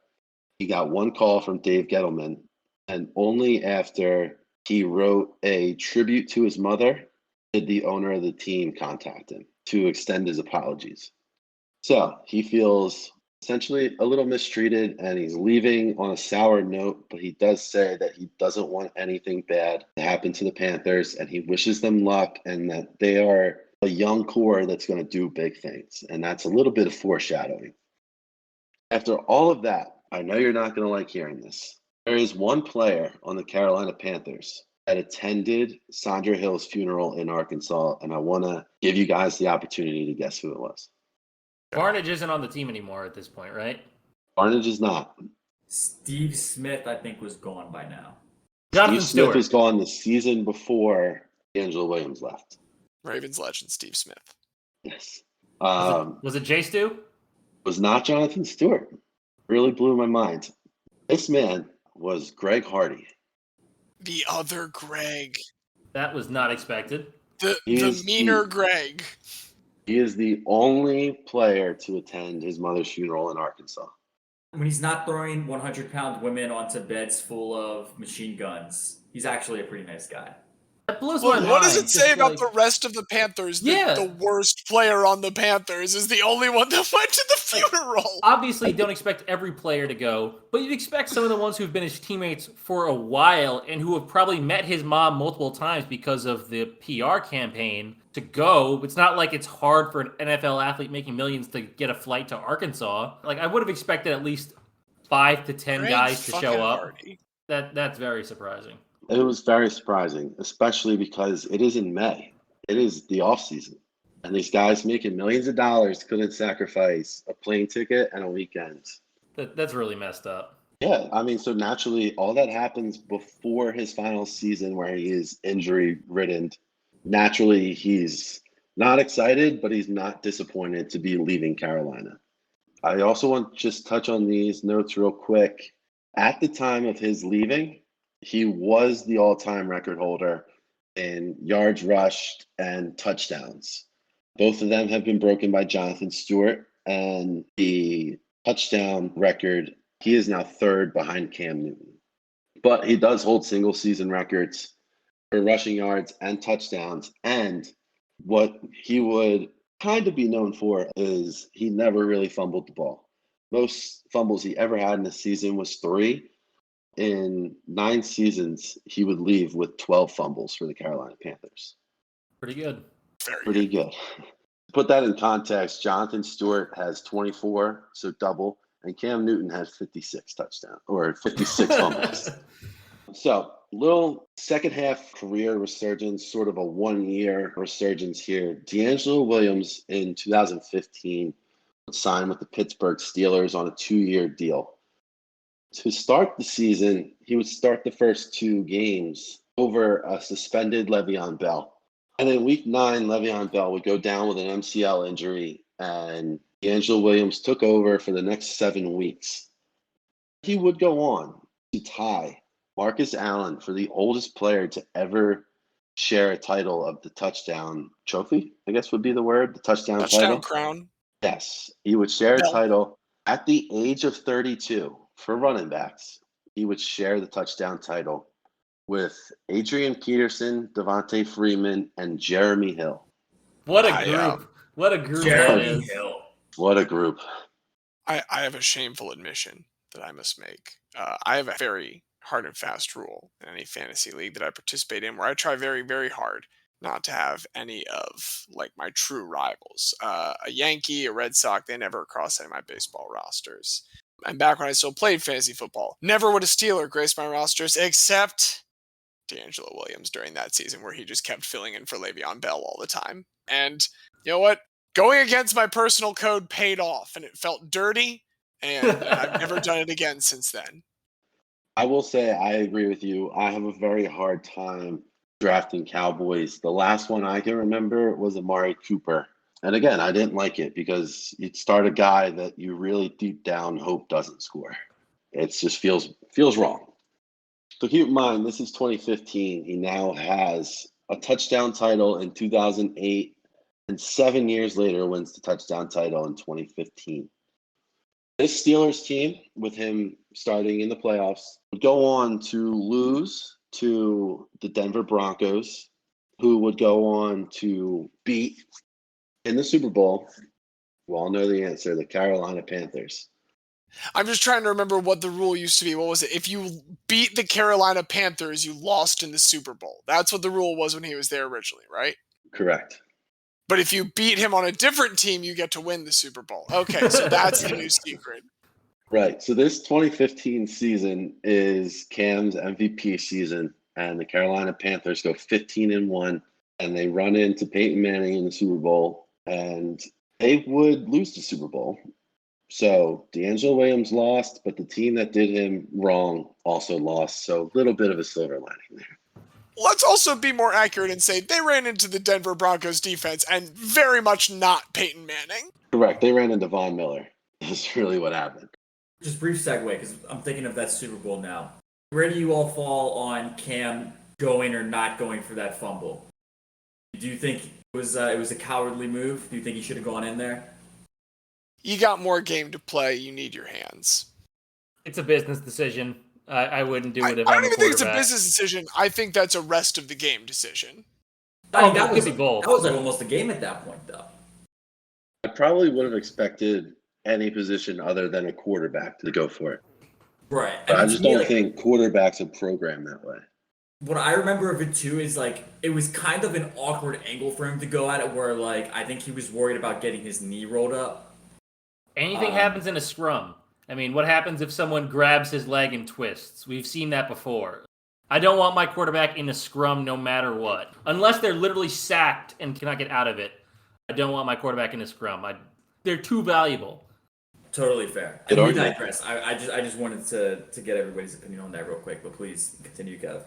He got 1 call from Dave Gettleman. And only after he wrote a tribute to his mother did the owner of the team contact him to extend his apologies. So he feels essentially a little mistreated, and he's leaving on a sour note, but he does say that he doesn't want anything bad to happen to the Panthers, and he wishes them luck, and that they are a young core that's going to do big things. And that's a little bit of foreshadowing. After all of that, I know you're not going to like hearing this. There is one player on the Carolina Panthers that attended Sandra Hill's funeral in Arkansas, and I want to give you guys the opportunity to guess who it was. Barnage isn't on the team anymore at this point, right? Barnage is not. Steve Smith, I think, was gone by now. Jonathan Steve Smith Stewart. was gone the season before DeAngelo Williams left. Ravens legend Steve Smith. Yes. Was it Jay Stu? Was not Jonathan Stewart. Really blew my mind. This man was Greg Hardy. The other Greg. That was not expected. The meaner Greg. He is the only player to attend his mother's funeral in Arkansas. When he's not throwing 100-pound women onto beds full of machine guns, he's actually a pretty nice guy. That blows my Well, mind. what does it say Just about like- the rest of the Panthers that Yeah. the worst player on the Panthers is the only one that went to the funeral? Obviously, don't expect every player to go, but you'd expect some of the ones who've been his teammates for a while and who have probably met his mom multiple times because of the PR campaign to go. It's not like it's hard for an NFL athlete making millions to get a flight to Arkansas. Like, I would have expected at least 5 to 10 Greg guys to show fucking up. Hardy. That's very surprising. It was very surprising, especially because it is in May. It is the off season. And these guys making millions of dollars couldn't sacrifice a plane ticket and a weekend That's really messed up. Yeah, I mean, so naturally, all that happens before his final season where he is injury ridden. Naturally, he's not excited, but he's not disappointed to be leaving Carolina. I also want to just touch on these notes real quick. At the time of his leaving, he was the all-time record holder in yards rushed and touchdowns. Both of them have been broken by Jonathan Stewart, and the touchdown record, he is now third behind Cam Newton. But he does hold single season records for rushing yards and touchdowns. And what he would kind of be known for is he never really fumbled the ball. Most fumbles he ever had in a season was 3. In 9 seasons, he would leave with 12 fumbles for the Carolina Panthers. Pretty good. Pretty good. To put that in context, Jonathan Stewart has 24, so double, and Cam Newton has 56 touchdowns or 56 fumbles. So, little second half career resurgence, sort of a 1-year resurgence here. DeAngelo Williams in 2015 signed with the Pittsburgh Steelers on a 2-year deal. To start the season, he would start the first 2 games over a suspended Le'Veon Bell. And in week 9, Le'Veon Bell would go down with an MCL injury, and DeAngelo Williams took over for the next 7 weeks. He would go on to tie Marcus Allen for the oldest player to ever share a title of the touchdown trophy, I guess would be the word, the touchdown title. crown. Yes, he would share a title at the age of 32 for running backs. He would share the touchdown title with Adrian Peterson, Devontae Freeman, and Jeremy Hill. What a group. What a group that is. Hill. What a group. I have a shameful admission that I must make. I have a very hard and fast rule in any fantasy league that I participate in where I try very, very hard not to have any of like my true rivals. A Yankee, a Red Sox, they never cross any of my baseball rosters. And back when I still played fantasy football, never would a Steeler grace my rosters except DeAngelo Williams during that season where he just kept filling in for Le'Veon Bell all the time. And you know what? Going against my personal code paid off, and it felt dirty, and I've never done it again since then. I will say I agree with you. I have a very hard time drafting Cowboys. The last one I can remember was Amari Cooper. And again, I didn't like it because you'd start a guy that you really deep down hope doesn't score. It just feels wrong. So keep in mind, this is 2015. He now has a touchdown title in 2008, and 7 years later wins the touchdown title in 2015. This Steelers team, with him starting in the playoffs, would go on to lose to the Denver Broncos, who would go on to beat, in the Super Bowl, we all know the answer, the Carolina Panthers. I'm just trying to remember what the rule used to be. What was it? If you beat the Carolina Panthers, you lost in the Super Bowl. That's what the rule was when he was there originally, right? Correct. But if you beat him on a different team, you get to win the Super Bowl. Okay, so that's the new secret. Right. So this 2015 season is Cam's MVP season, and the Carolina Panthers go 15-1, and they run into Peyton Manning in the Super Bowl, and they would lose the Super Bowl. So DeAngelo Williams lost, but the team that did him wrong also lost. So a little bit of a silver lining there. Let's also be more accurate and say they ran into the Denver Broncos defense and very much not Peyton Manning. Correct. They ran into Von Miller. That's really what happened. Just brief segue, because I'm thinking of that Super Bowl now. Where do you all fall on Cam going or not going for that fumble? Do you think it was a cowardly move? Do you think he should have gone in there? You got more game to play. You need your hands. It's a business decision. I wouldn't do it if I I'm don't a even think it's a quarterback. business decision. I think that's a rest of the game decision. I mean, that could be both. That was like almost a game at that point, though. I probably would have expected any position other than a quarterback to go for it. Right. But I just don't think quarterbacks are programmed that way. What I remember of it too is like it was kind of an awkward angle for him to go at it, where like I think he was worried about getting his knee rolled up. Anything happens in a scrum. I mean, what happens if someone grabs his leg and twists? We've seen that before. I don't want my quarterback in a scrum no matter what. Unless they're literally sacked and cannot get out of it. I don't want my quarterback in a scrum. They're too valuable. Totally fair. Good And we argument. digress. I just wanted to get everybody's opinion on that real quick, but please continue, Kev.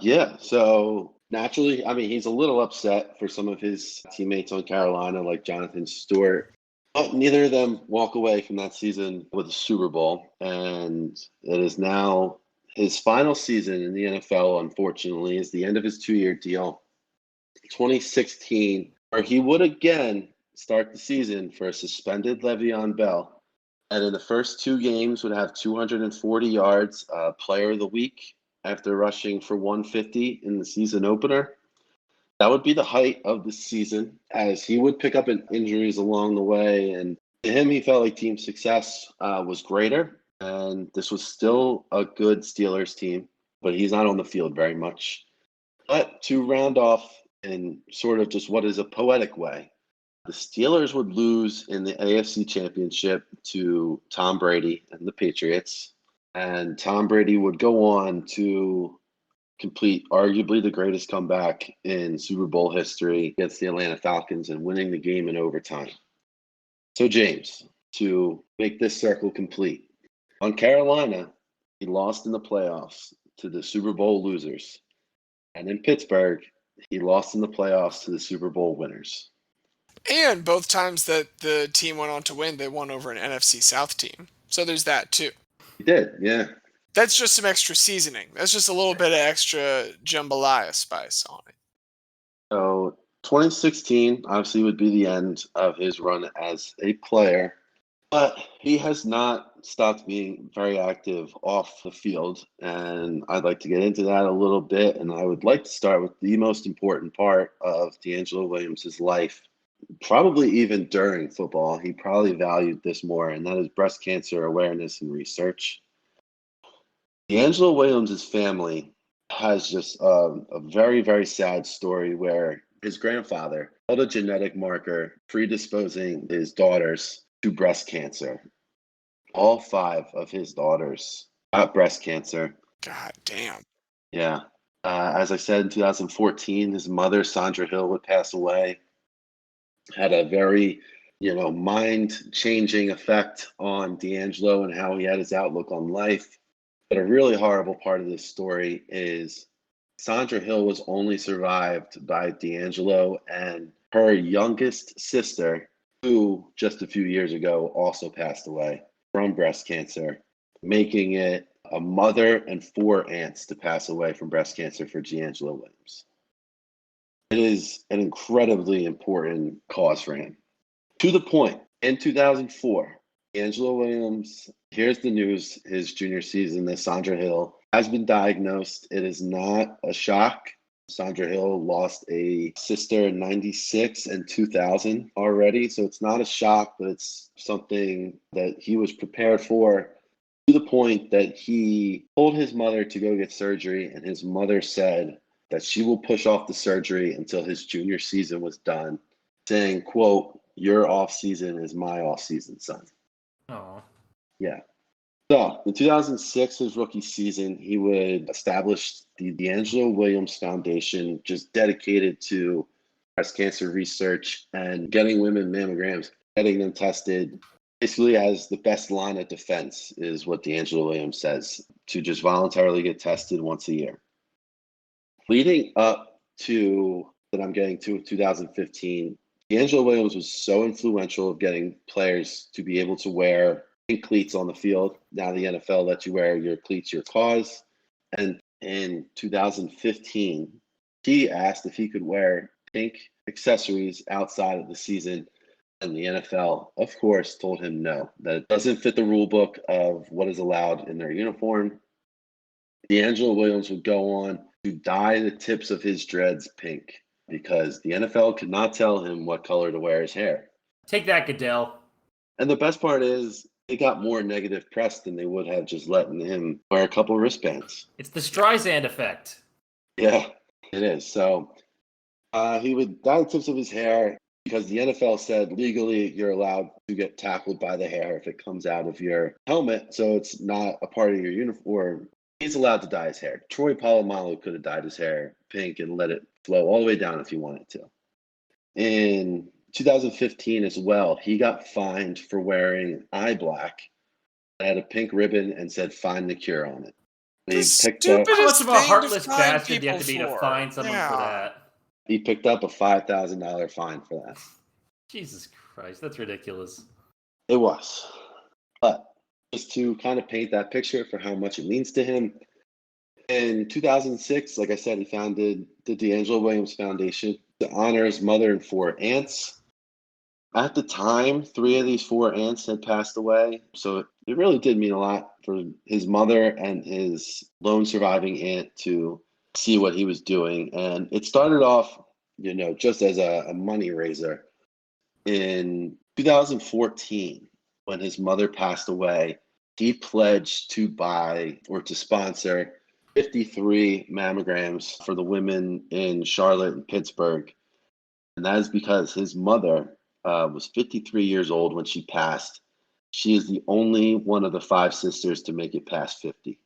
Yeah, so naturally, I mean, he's a little upset for some of his teammates on Carolina, like Jonathan Stewart. But neither of them walk away from that season with a Super Bowl. And it is now his final season in the NFL, unfortunately, is the end of his 2-year deal. 2016, where he would again start the season for a suspended Le'Veon Bell. And in the first 2 games would have 240 yards, player of the week, after rushing for 150 in the season opener. That would be the height of the season, as he would pick up injuries along the way. And to him, he felt like team success was greater. And this was still a good Steelers team, but he's not on the field very much. But to round off in sort of just what is a poetic way, the Steelers would lose in the AFC Championship to Tom Brady and the Patriots. And Tom Brady would go on to complete arguably the greatest comeback in Super Bowl history against the Atlanta Falcons and winning the game in overtime. So, James, to make this circle complete, on Carolina, he lost in the playoffs to the Super Bowl losers. And in Pittsburgh, he lost in the playoffs to the Super Bowl winners. And both times that the team went on to win, they won over an NFC South team. So there's that too. He did, yeah. That's just some extra seasoning. That's just a little bit of extra jambalaya spice on it. So 2016 obviously would be the end of his run as a player, but he has not stopped being very active off the field. And I'd like to get into that a little bit. And I would like to start with the most important part of DeAngelo Williams' life. Probably even during football, he probably valued this more, and that is breast cancer awareness and research. DeAngelo Williams' family has just a very, very sad story where his grandfather held a genetic marker predisposing his daughters to breast cancer. All 5 of his daughters got breast cancer. God damn. Yeah. As I said, in 2014, his mother, Sandra Hill, would pass away. Had a very, mind-changing effect on DeAngelo and how he had his outlook on life. But a really horrible part of this story is Sandra Hill was only survived by DeAngelo and her youngest sister, who just a few years ago also passed away from breast cancer, making it a mother and 4 aunts to pass away from breast cancer for DeAngelo Williams. It is an incredibly important cause for him. To the point, in 2004, DeAngelo Williams hears the news his junior season that Sandra Hill has been diagnosed. It is not a shock. Sandra Hill lost a sister in 96 and 2000 already, so it's not a shock, but it's something that he was prepared for, to the point that he told his mother to go get surgery, and his mother said that she will push off the surgery until his junior season was done, saying, quote, "Your off season is my off season, son." Oh. Yeah. So in 2006, his rookie season, he would establish the DeAngelo Williams Foundation, just dedicated to breast cancer research and getting women mammograms, getting them tested, basically as the best line of defense is what DeAngelo Williams says, to just voluntarily get tested once a year. Leading up to that I'm getting to 2015, DeAngelo Williams was so influential of getting players to be able to wear pink cleats on the field. Now the NFL lets you wear your cleats, your cause. And in 2015, he asked if he could wear pink accessories outside of the season. And the NFL, of course, told him no, that it doesn't fit the rule book of what is allowed in their uniform. DeAngelo Williams would go on to dye the tips of his dreads pink because the NFL could not tell him what color to wear his hair. Take that, Goodell. And the best part is, it got more negative press than they would have just letting him wear a couple wristbands. It's the Streisand effect. Yeah, it is. So he would dye the tips of his hair because the NFL said legally you're allowed to get tackled by the hair if it comes out of your helmet. So it's not a part of your uniform. He's allowed to dye his hair. Troy Polamalu could have dyed his hair pink and let it flow all the way down if he wanted to. In 2015 as well, he got fined for wearing eye black that had a pink ribbon and said "Find the cure" on it. The He picked up How much stupidest of a thing to heartless fine bastard do you have people to be to for. find someone for Yeah. that? he picked up a $5,000 fine for that. Jesus Christ, that's ridiculous. It was. But just to kind of paint that picture for how much it means to him, in 2006, like I said, he founded the DeAngelo Williams Foundation to honor his mother and 4 aunts. At the time, 3 of these 4 aunts had passed away. So it really did mean a lot for his mother and his lone surviving aunt to see what he was doing. And it started off, just as a money raiser. In 2014, when his mother passed away, he pledged to buy or to sponsor 53 mammograms for the women in Charlotte and Pittsburgh. And that is because his mother was 53 years old when she passed. She is the only one of the 5 sisters to make it past 50.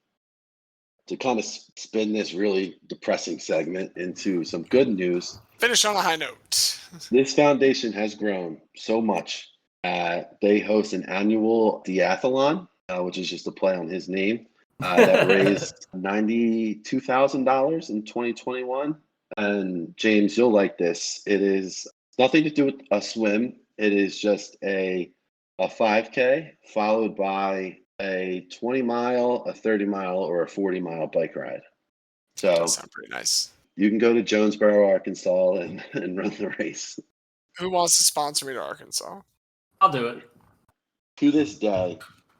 To kind of spin this really depressing segment into some good news, Finish on a high note. this foundation has grown so much. They host an annual diathlon, which is just a play on his name, that raised $92,000 in 2021. And James, you'll like this. It is nothing to do with a swim. It is just a 5K followed by a 20-mile, a 30-mile, or a 40-mile bike ride. That So does sound pretty nice. you can go to Jonesboro, Arkansas, and run the race. Who wants to sponsor me to Arkansas? I'll do it. To this day,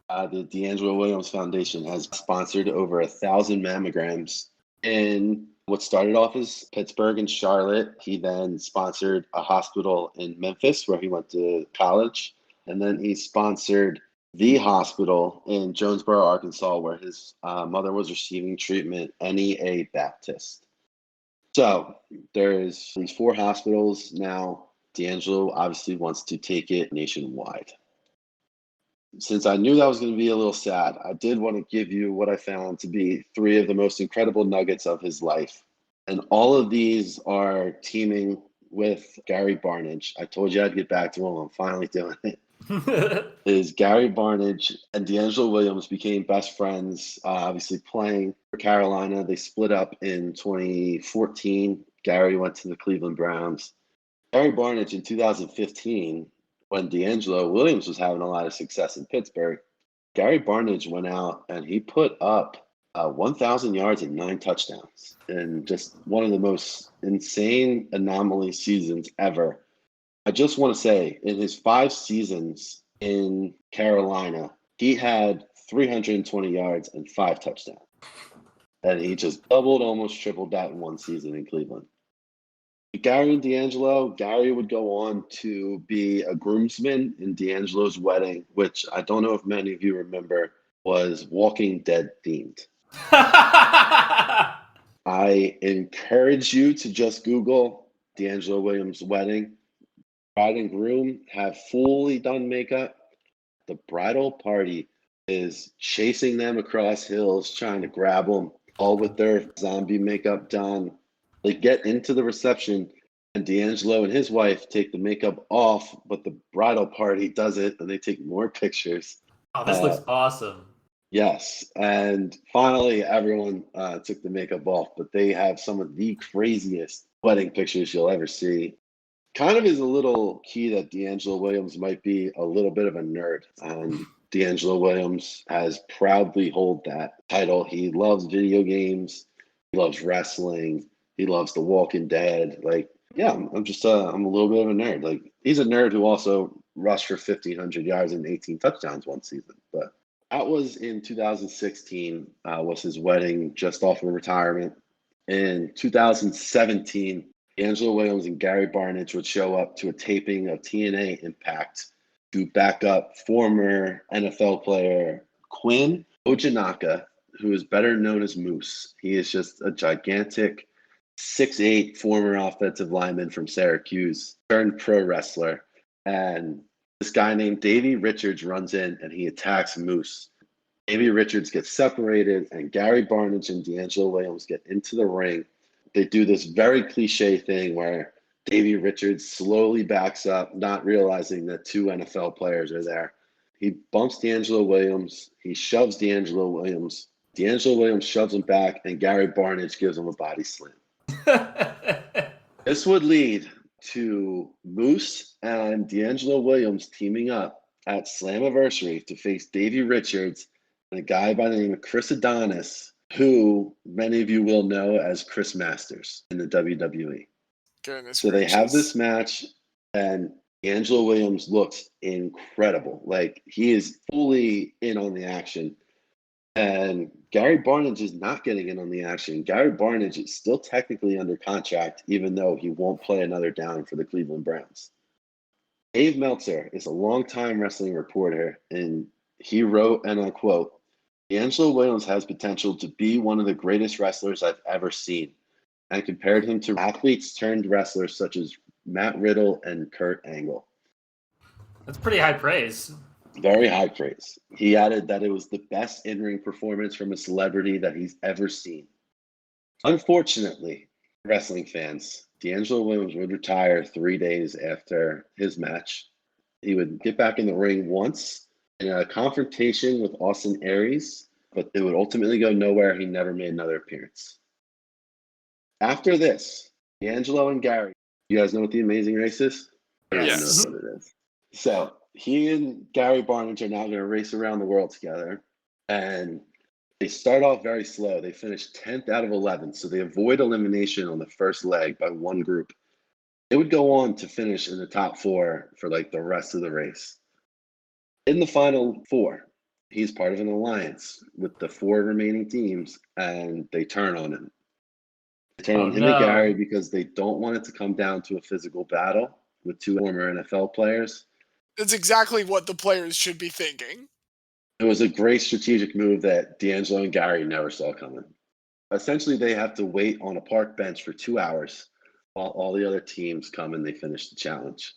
the DeAngelo Williams Foundation has sponsored over 1,000 mammograms in what started off as Pittsburgh and Charlotte. He then sponsored a hospital in Memphis where he went to college. And then he sponsored the hospital in Jonesboro, Arkansas, where his mother was receiving treatment, NEA Baptist. So there's these 4 hospitals now. DeAngelo obviously wants to take it nationwide. Since I knew that was going to be a little sad, I did want to give you what I found to be 3 of the most incredible nuggets of his life. And all of these are teaming with Gary Barnidge. I told you I'd get back to him. I'm finally doing it. Is Gary Barnidge and DeAngelo Williams became best friends, obviously playing for Carolina. They split up in 2014. Gary went to the Cleveland Browns. Gary Barnidge in 2015, when DeAngelo Williams was having a lot of success in Pittsburgh, Gary Barnidge went out and he put up 1,000 yards and 9 touchdowns in just one of the most insane anomaly seasons ever. I just want to say, in his 5 seasons in Carolina, he had 320 yards and 5 touchdowns. And he just doubled, almost tripled that in one season in Cleveland. Gary and DeAngelo, Gary would go on to be a groomsman in DeAngelo's wedding, which I don't know if many of you remember, was Walking Dead themed. I encourage you to just Google DeAngelo Williams' wedding. Bride and groom have fully done makeup. The bridal party is chasing them across hills, trying to grab them, all with their zombie makeup done. They get into the reception, and DeAngelo and his wife take the makeup off, but the bridal party does it, and they take more pictures. Oh, this looks awesome. Yes, and finally, everyone took the makeup off, but they have some of the craziest wedding pictures you'll ever see. Kind of is a little key that DeAngelo Williams might be a little bit of a nerd. DeAngelo Williams has proudly held that title. He loves video games. He loves wrestling. He loves The Walking Dead. I'm a little bit of a nerd. He's a nerd who also rushed for 1,500 yards and 18 touchdowns one season. But that was in 2016, was his wedding, just off of retirement. In 2017, DeAngelo Williams and Gary Barnidge would show up to a taping of TNA Impact to back up former NFL player Quinn Ojanaka, who is better known as Moose. He is just a gigantic 6'8" former offensive lineman from Syracuse, turned pro wrestler. And this guy named Davey Richards runs in and he attacks Moose. Davey Richards gets separated, and Gary Barnidge and DeAngelo Williams get into the ring. They do this very cliche thing where Davey Richards slowly backs up, not realizing that 2 NFL players are there. He bumps DeAngelo Williams. He shoves DeAngelo Williams. DeAngelo Williams shoves him back, and Gary Barnidge gives him a body slam. This would lead to Moose and DeAngelo Williams teaming up at Slammiversary to face Davey Richards and a guy by the name of Chris Adonis, who many of you will know as Chris Masters in the WWE. Goodness So they have gracious. this match, and Angelo Williams looks incredible. Like, he is fully in on the action. And Gary Barnidge is not getting in on the action. Gary Barnidge is still technically under contract, even though he won't play another down for the Cleveland Browns. Dave Meltzer is a longtime wrestling reporter, and he wrote, and I quote, "Angelo Williams has potential to be one of the greatest wrestlers I've ever seen," and compared him to athletes turned wrestlers such as Matt Riddle and Kurt Angle. That's pretty high praise. Very high praise. He added that it was the best in-ring performance from a celebrity that he's ever seen. Unfortunately, wrestling fans, DeAngelo Williams would retire 3 days after his match. He would get back in the ring once in a confrontation with Austin Aries, but it would ultimately go nowhere. He never made another appearance. After this, DeAngelo and Gary, you guys know what the Amazing Race is? Yes. Everyone knows what it is. So he and Gary Barnidge are now going to race around the world together. And they start off very slow. They finish 10th out of 11. So they avoid elimination on the first leg by one group. They would go on to finish in the top 4 for like the rest of the race. In the final 4, he's part of an alliance with the 4 remaining teams, and they turn on him. They turn on him and Gary because they don't want it to come down to a physical battle with 2 former NFL players. That's exactly what the players should be thinking. It was a great strategic move that DeAngelo and Gary never saw coming. Essentially, they have to wait on a park bench for 2 hours while all the other teams come and they finish the challenge.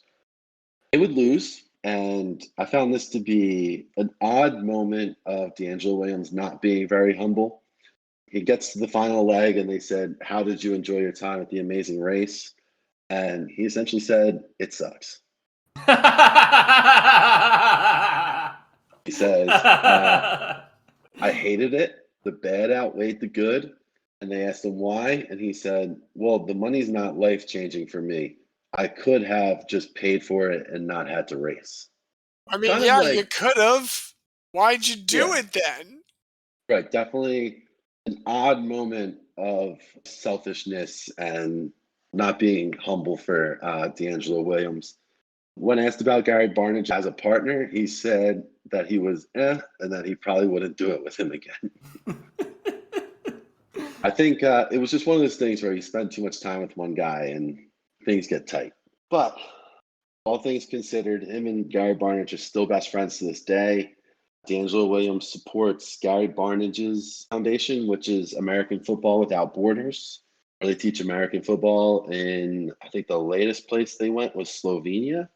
They would lose, and I found this to be an odd moment of DeAngelo Williams not being very humble. He gets to the final leg, and they said, "How did you enjoy your time at the Amazing Race?" And he essentially said, "It sucks." He says, "I hated it. The bad outweighed the good." And they asked him why. And he said, "Well, the money's not life-changing for me. I could have just paid for it and not had to race." I mean, Kind of yeah, like- you could have. Why'd you do Yeah. it then? Right. Definitely an odd moment of selfishness and not being humble for DeAngelo Williams. When asked about Gary Barnidge as a partner, he said that he was and that he probably wouldn't do it with him again. I think it was just one of those things where you spend too much time with one guy and things get tight. But all things considered, him and Gary Barnidge are still best friends to this day. DeAngelo Williams supports Gary Barnidge's foundation, which is American Football Without Borders, where they teach American football in, I think the latest place they went was Slovenia.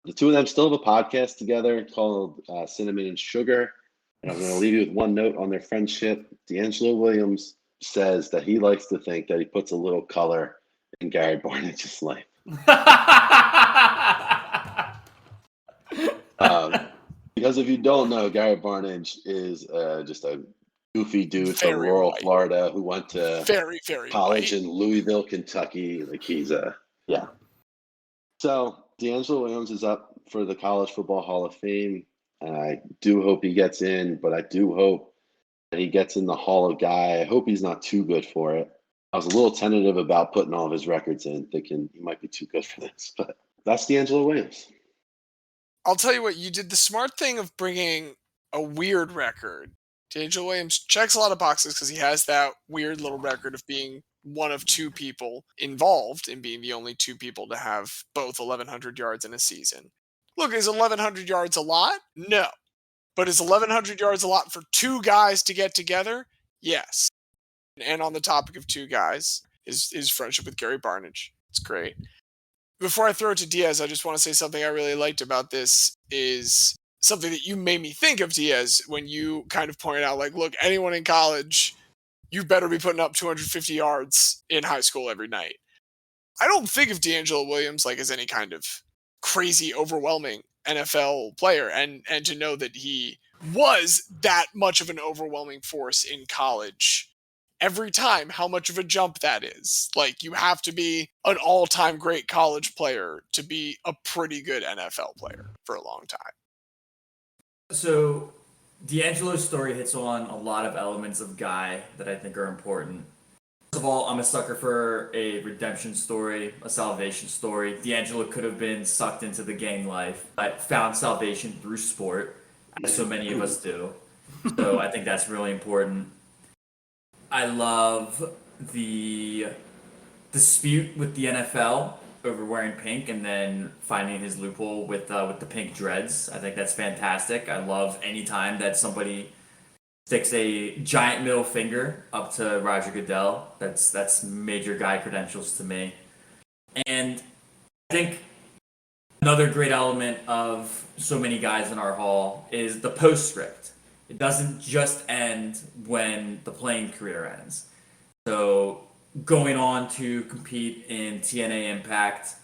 The 2 of them still have a podcast together called Cinnamon and Sugar. And I'm going to leave you with one note on their friendship. DeAngelo Williams says that he likes to think that he puts a little color in Gary Barnidge's life. Because if you don't know, Gary Barnidge is just a goofy dude from Very rural white. Florida who went to Very, very college white. in Louisville, Kentucky. Like, he's yeah. So DeAngelo Williams is up for the College Football Hall of Fame. And I do hope he gets in, but I do hope that he gets in the Hall of Guy. I hope he's not too good for it. I was a little tentative about putting all of his records in, thinking he might be too good for this, but that's DeAngelo Williams. I'll tell you what, you did the smart thing of bringing a weird record. DeAngelo Williams checks a lot of boxes because he has that weird little record of being one of 2 people involved in being the only 2 people to have both 1,100 yards in a season. Look, is 1,100 yards a lot? No. But is 1,100 yards a lot for 2 guys to get together? Yes. And on the topic of 2 guys, his friendship with Gary Barnidge. It's great. Before I throw it to Diaz, I just want to say something I really liked about this is something that you made me think of, Diaz, when you kind of pointed out, like, look, anyone in college, you better be putting up 250 yards in high school every night. I don't think of DeAngelo Williams like as any kind of crazy, overwhelming NFL player, and to know that he was that much of an overwhelming force in college every time, how much of a jump that is. Like, you have to be an all-time great college player to be a pretty good NFL player for a long time. So DeAngelo's story hits on a lot of elements of Guy that I think are important. First of all, I'm a sucker for a redemption story, a salvation story. DeAngelo could have been sucked into the gang life, but found salvation through sport, as so many of us do. So I think that's really important. I love the dispute with the NFL over wearing pink and then finding his loophole with the pink dreads. I think that's fantastic. I love any time that somebody sticks a giant middle finger up to Roger Goodell. That's major Guy credentials to me. And I think another great element of so many guys in our hall is the postscript. It doesn't just end when the playing career ends. So going on to compete in TNA Impact,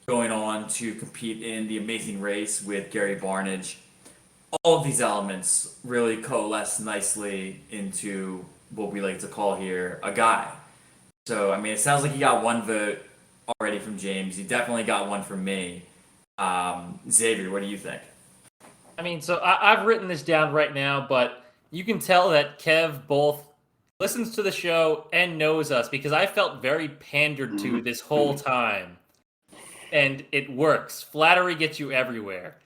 going on to compete in The Amazing Race with Gary Barnage, all of these elements really coalesce nicely into what we like to call here a guy. So, I mean, it sounds like he got one vote already from James. He definitely got one from me. Xavier, what do you think? I mean, so I've written this down right now, but you can tell that Kev both listens to the show and knows us, because I felt very pandered to this whole time. And it works. Flattery gets you everywhere.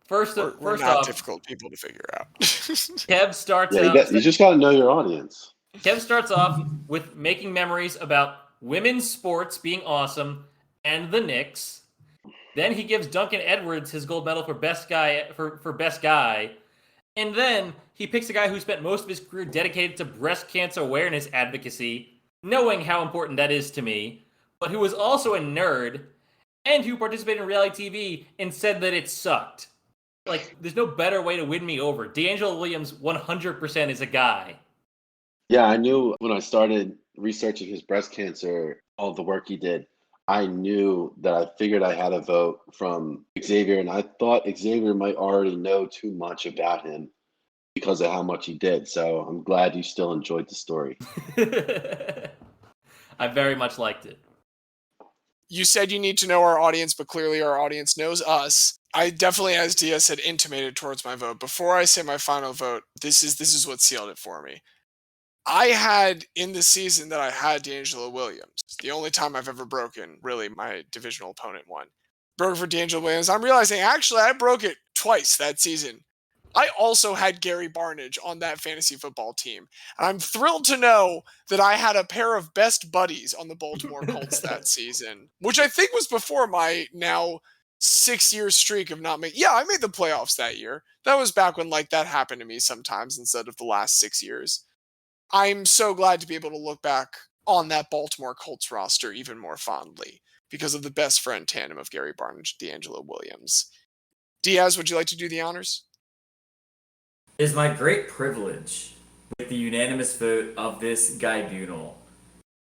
First We're not off, difficult people to figure out. Kev starts Yeah, out. you just got to know your audience. Kev starts off with making memories about women's sports being awesome and the Knicks. Then he gives Duncan Edwards his gold medal for best guy for best guy. And then he picks a guy who spent most of his career dedicated to breast cancer awareness advocacy, knowing how important that is to me, but who was also a nerd and who participated in reality TV and said that it sucked. Like, there's no better way to win me over. DeAngelo Williams 100% is a guy. Yeah, I knew when I started researching his breast cancer, all the work he did, I knew that I figured I had a vote from Xavier, and I thought Xavier might already know too much about him because of how much he did. So I'm glad you still enjoyed the story. I very much liked it. You said you need to know our audience, but clearly our audience knows us. I definitely, as Diaz said, intimated towards my vote. Before I say my final vote, this is what sealed it for me. I had, in the season that I had DeAngelo Williams, the only time I've ever broken, really, my divisional opponent won. Broke for DeAngelo Williams. I'm realizing, actually, I broke it twice that season. I also had Gary Barnage on that fantasy football team. And I'm thrilled to know that I had a pair of best buddies on the Baltimore Colts that season, which I think was before my now 6-year streak of not making. Yeah, I made the playoffs that year. That was back when like that happened to me sometimes instead of the last 6 years. I'm so glad to be able to look back on that Baltimore Colts roster even more fondly because of the best friend tandem of Gary Barnage and DeAngelo Williams. Diaz, would you like to do the honors? It is my great privilege, with the unanimous vote of this Guybunal,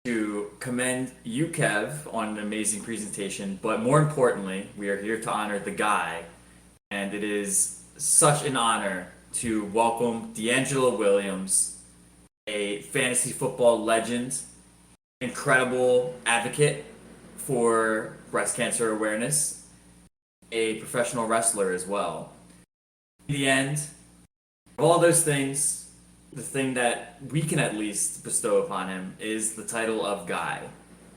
to commend you, Kev, on an amazing presentation, but more importantly, we are here to honor the guy, and it is such an honor to welcome DeAngelo Williams, a fantasy football legend, incredible advocate for breast cancer awareness, a professional wrestler as well. In the end, of all those things, the thing that we can at least bestow upon him is the title of Guy.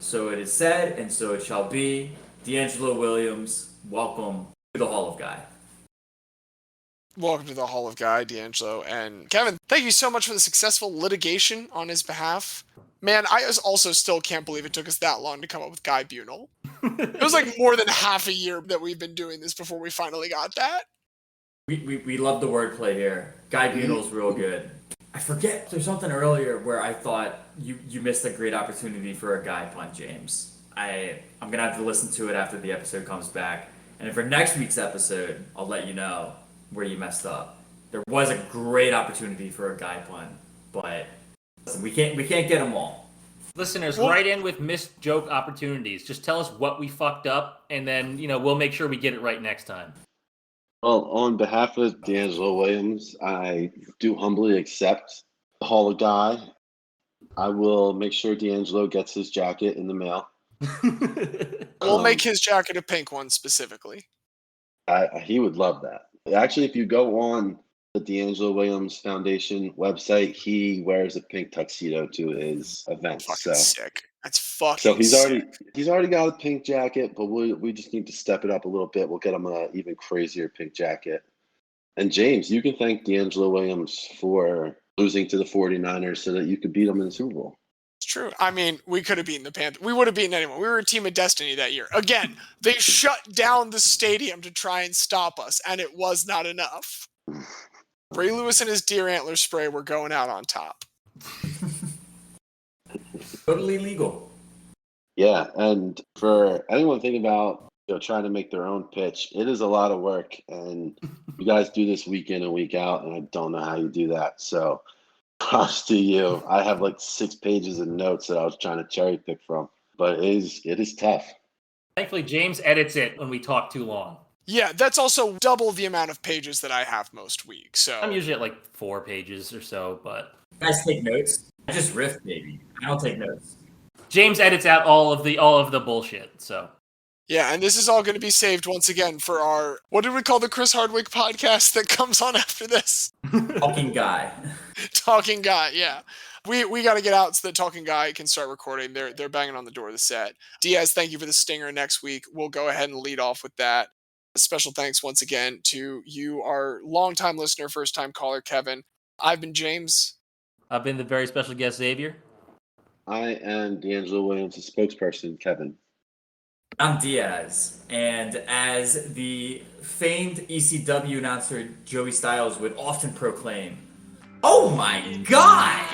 So it is said, and so it shall be. DeAngelo Williams, welcome to the Hall of Guy. Welcome to the Hall of Guy, DeAngelo. And Kevin, thank you so much for the successful litigation on his behalf. Man, I also still can't believe it took us that long to come up with Guybunal. It was like more than half a year that we've been doing this before we finally got that. We love the wordplay here. Guybunal's real good. I forget, there's something earlier where I thought you missed a great opportunity for a guy pun, James. I'm going to have to listen to it after the episode comes back. And for next week's episode, I'll let you know where you messed up. There was a great opportunity for a guy pun, but listen, we can't get them all. Listeners, write in with missed joke opportunities. Just tell us what we fucked up, and then, we'll make sure we get it right next time. Well, on behalf of DeAngelo Williams, I do humbly accept the Hall of Guy. I will make sure DeAngelo gets his jacket in the mail. We'll make his jacket a pink one specifically. He would love that. Actually, if you go on the DeAngelo Williams Foundation website, he wears a pink tuxedo to his events. Fucking sick. That's fucking so he's sick. already got a pink jacket, but we just need to step it up a little bit. We'll get him an even crazier pink jacket. And James, you can thank DeAngelo Williams for losing to the 49ers so that you could beat them in the Super Bowl. It's true. I mean, we could have beaten the Panthers. We would have beaten anyone. We were a team of destiny that year. Again, they shut down the stadium to try and stop us, and it was not enough. Ray Lewis and his deer antler spray were going out on top. Totally legal. Yeah, and for anyone thinking about trying to make their own pitch, it is a lot of work, and you guys do this week in and week out, and I don't know how you do that. So props to you. I have like 6 pages of notes that I was trying to cherry pick from, but it is tough. Thankfully, James edits it when we talk too long. Yeah, that's also double the amount of pages that I have most weeks. So I'm usually at like 4 pages or so, but You guys take notes? I just riff, baby. I don't take notes. James edits out all of the bullshit. So yeah, and this is all going to be saved once again for our, what did we call the Chris Hardwick podcast that comes on after this? Talking Guy. Talking Guy, yeah. We got to get out so that Talking Guy can start recording. They're banging on the door of the set. Diaz, thank you for the stinger next week. We'll go ahead and lead off with that. A special thanks once again to you, our longtime listener, first-time caller, Kevin. I've been James. I've been the very special guest, Xavier. I am DeAngelo Williams' spokesperson, Kevin. I'm Diaz, and as the famed ECW announcer Joey Styles would often proclaim, "Oh my God!"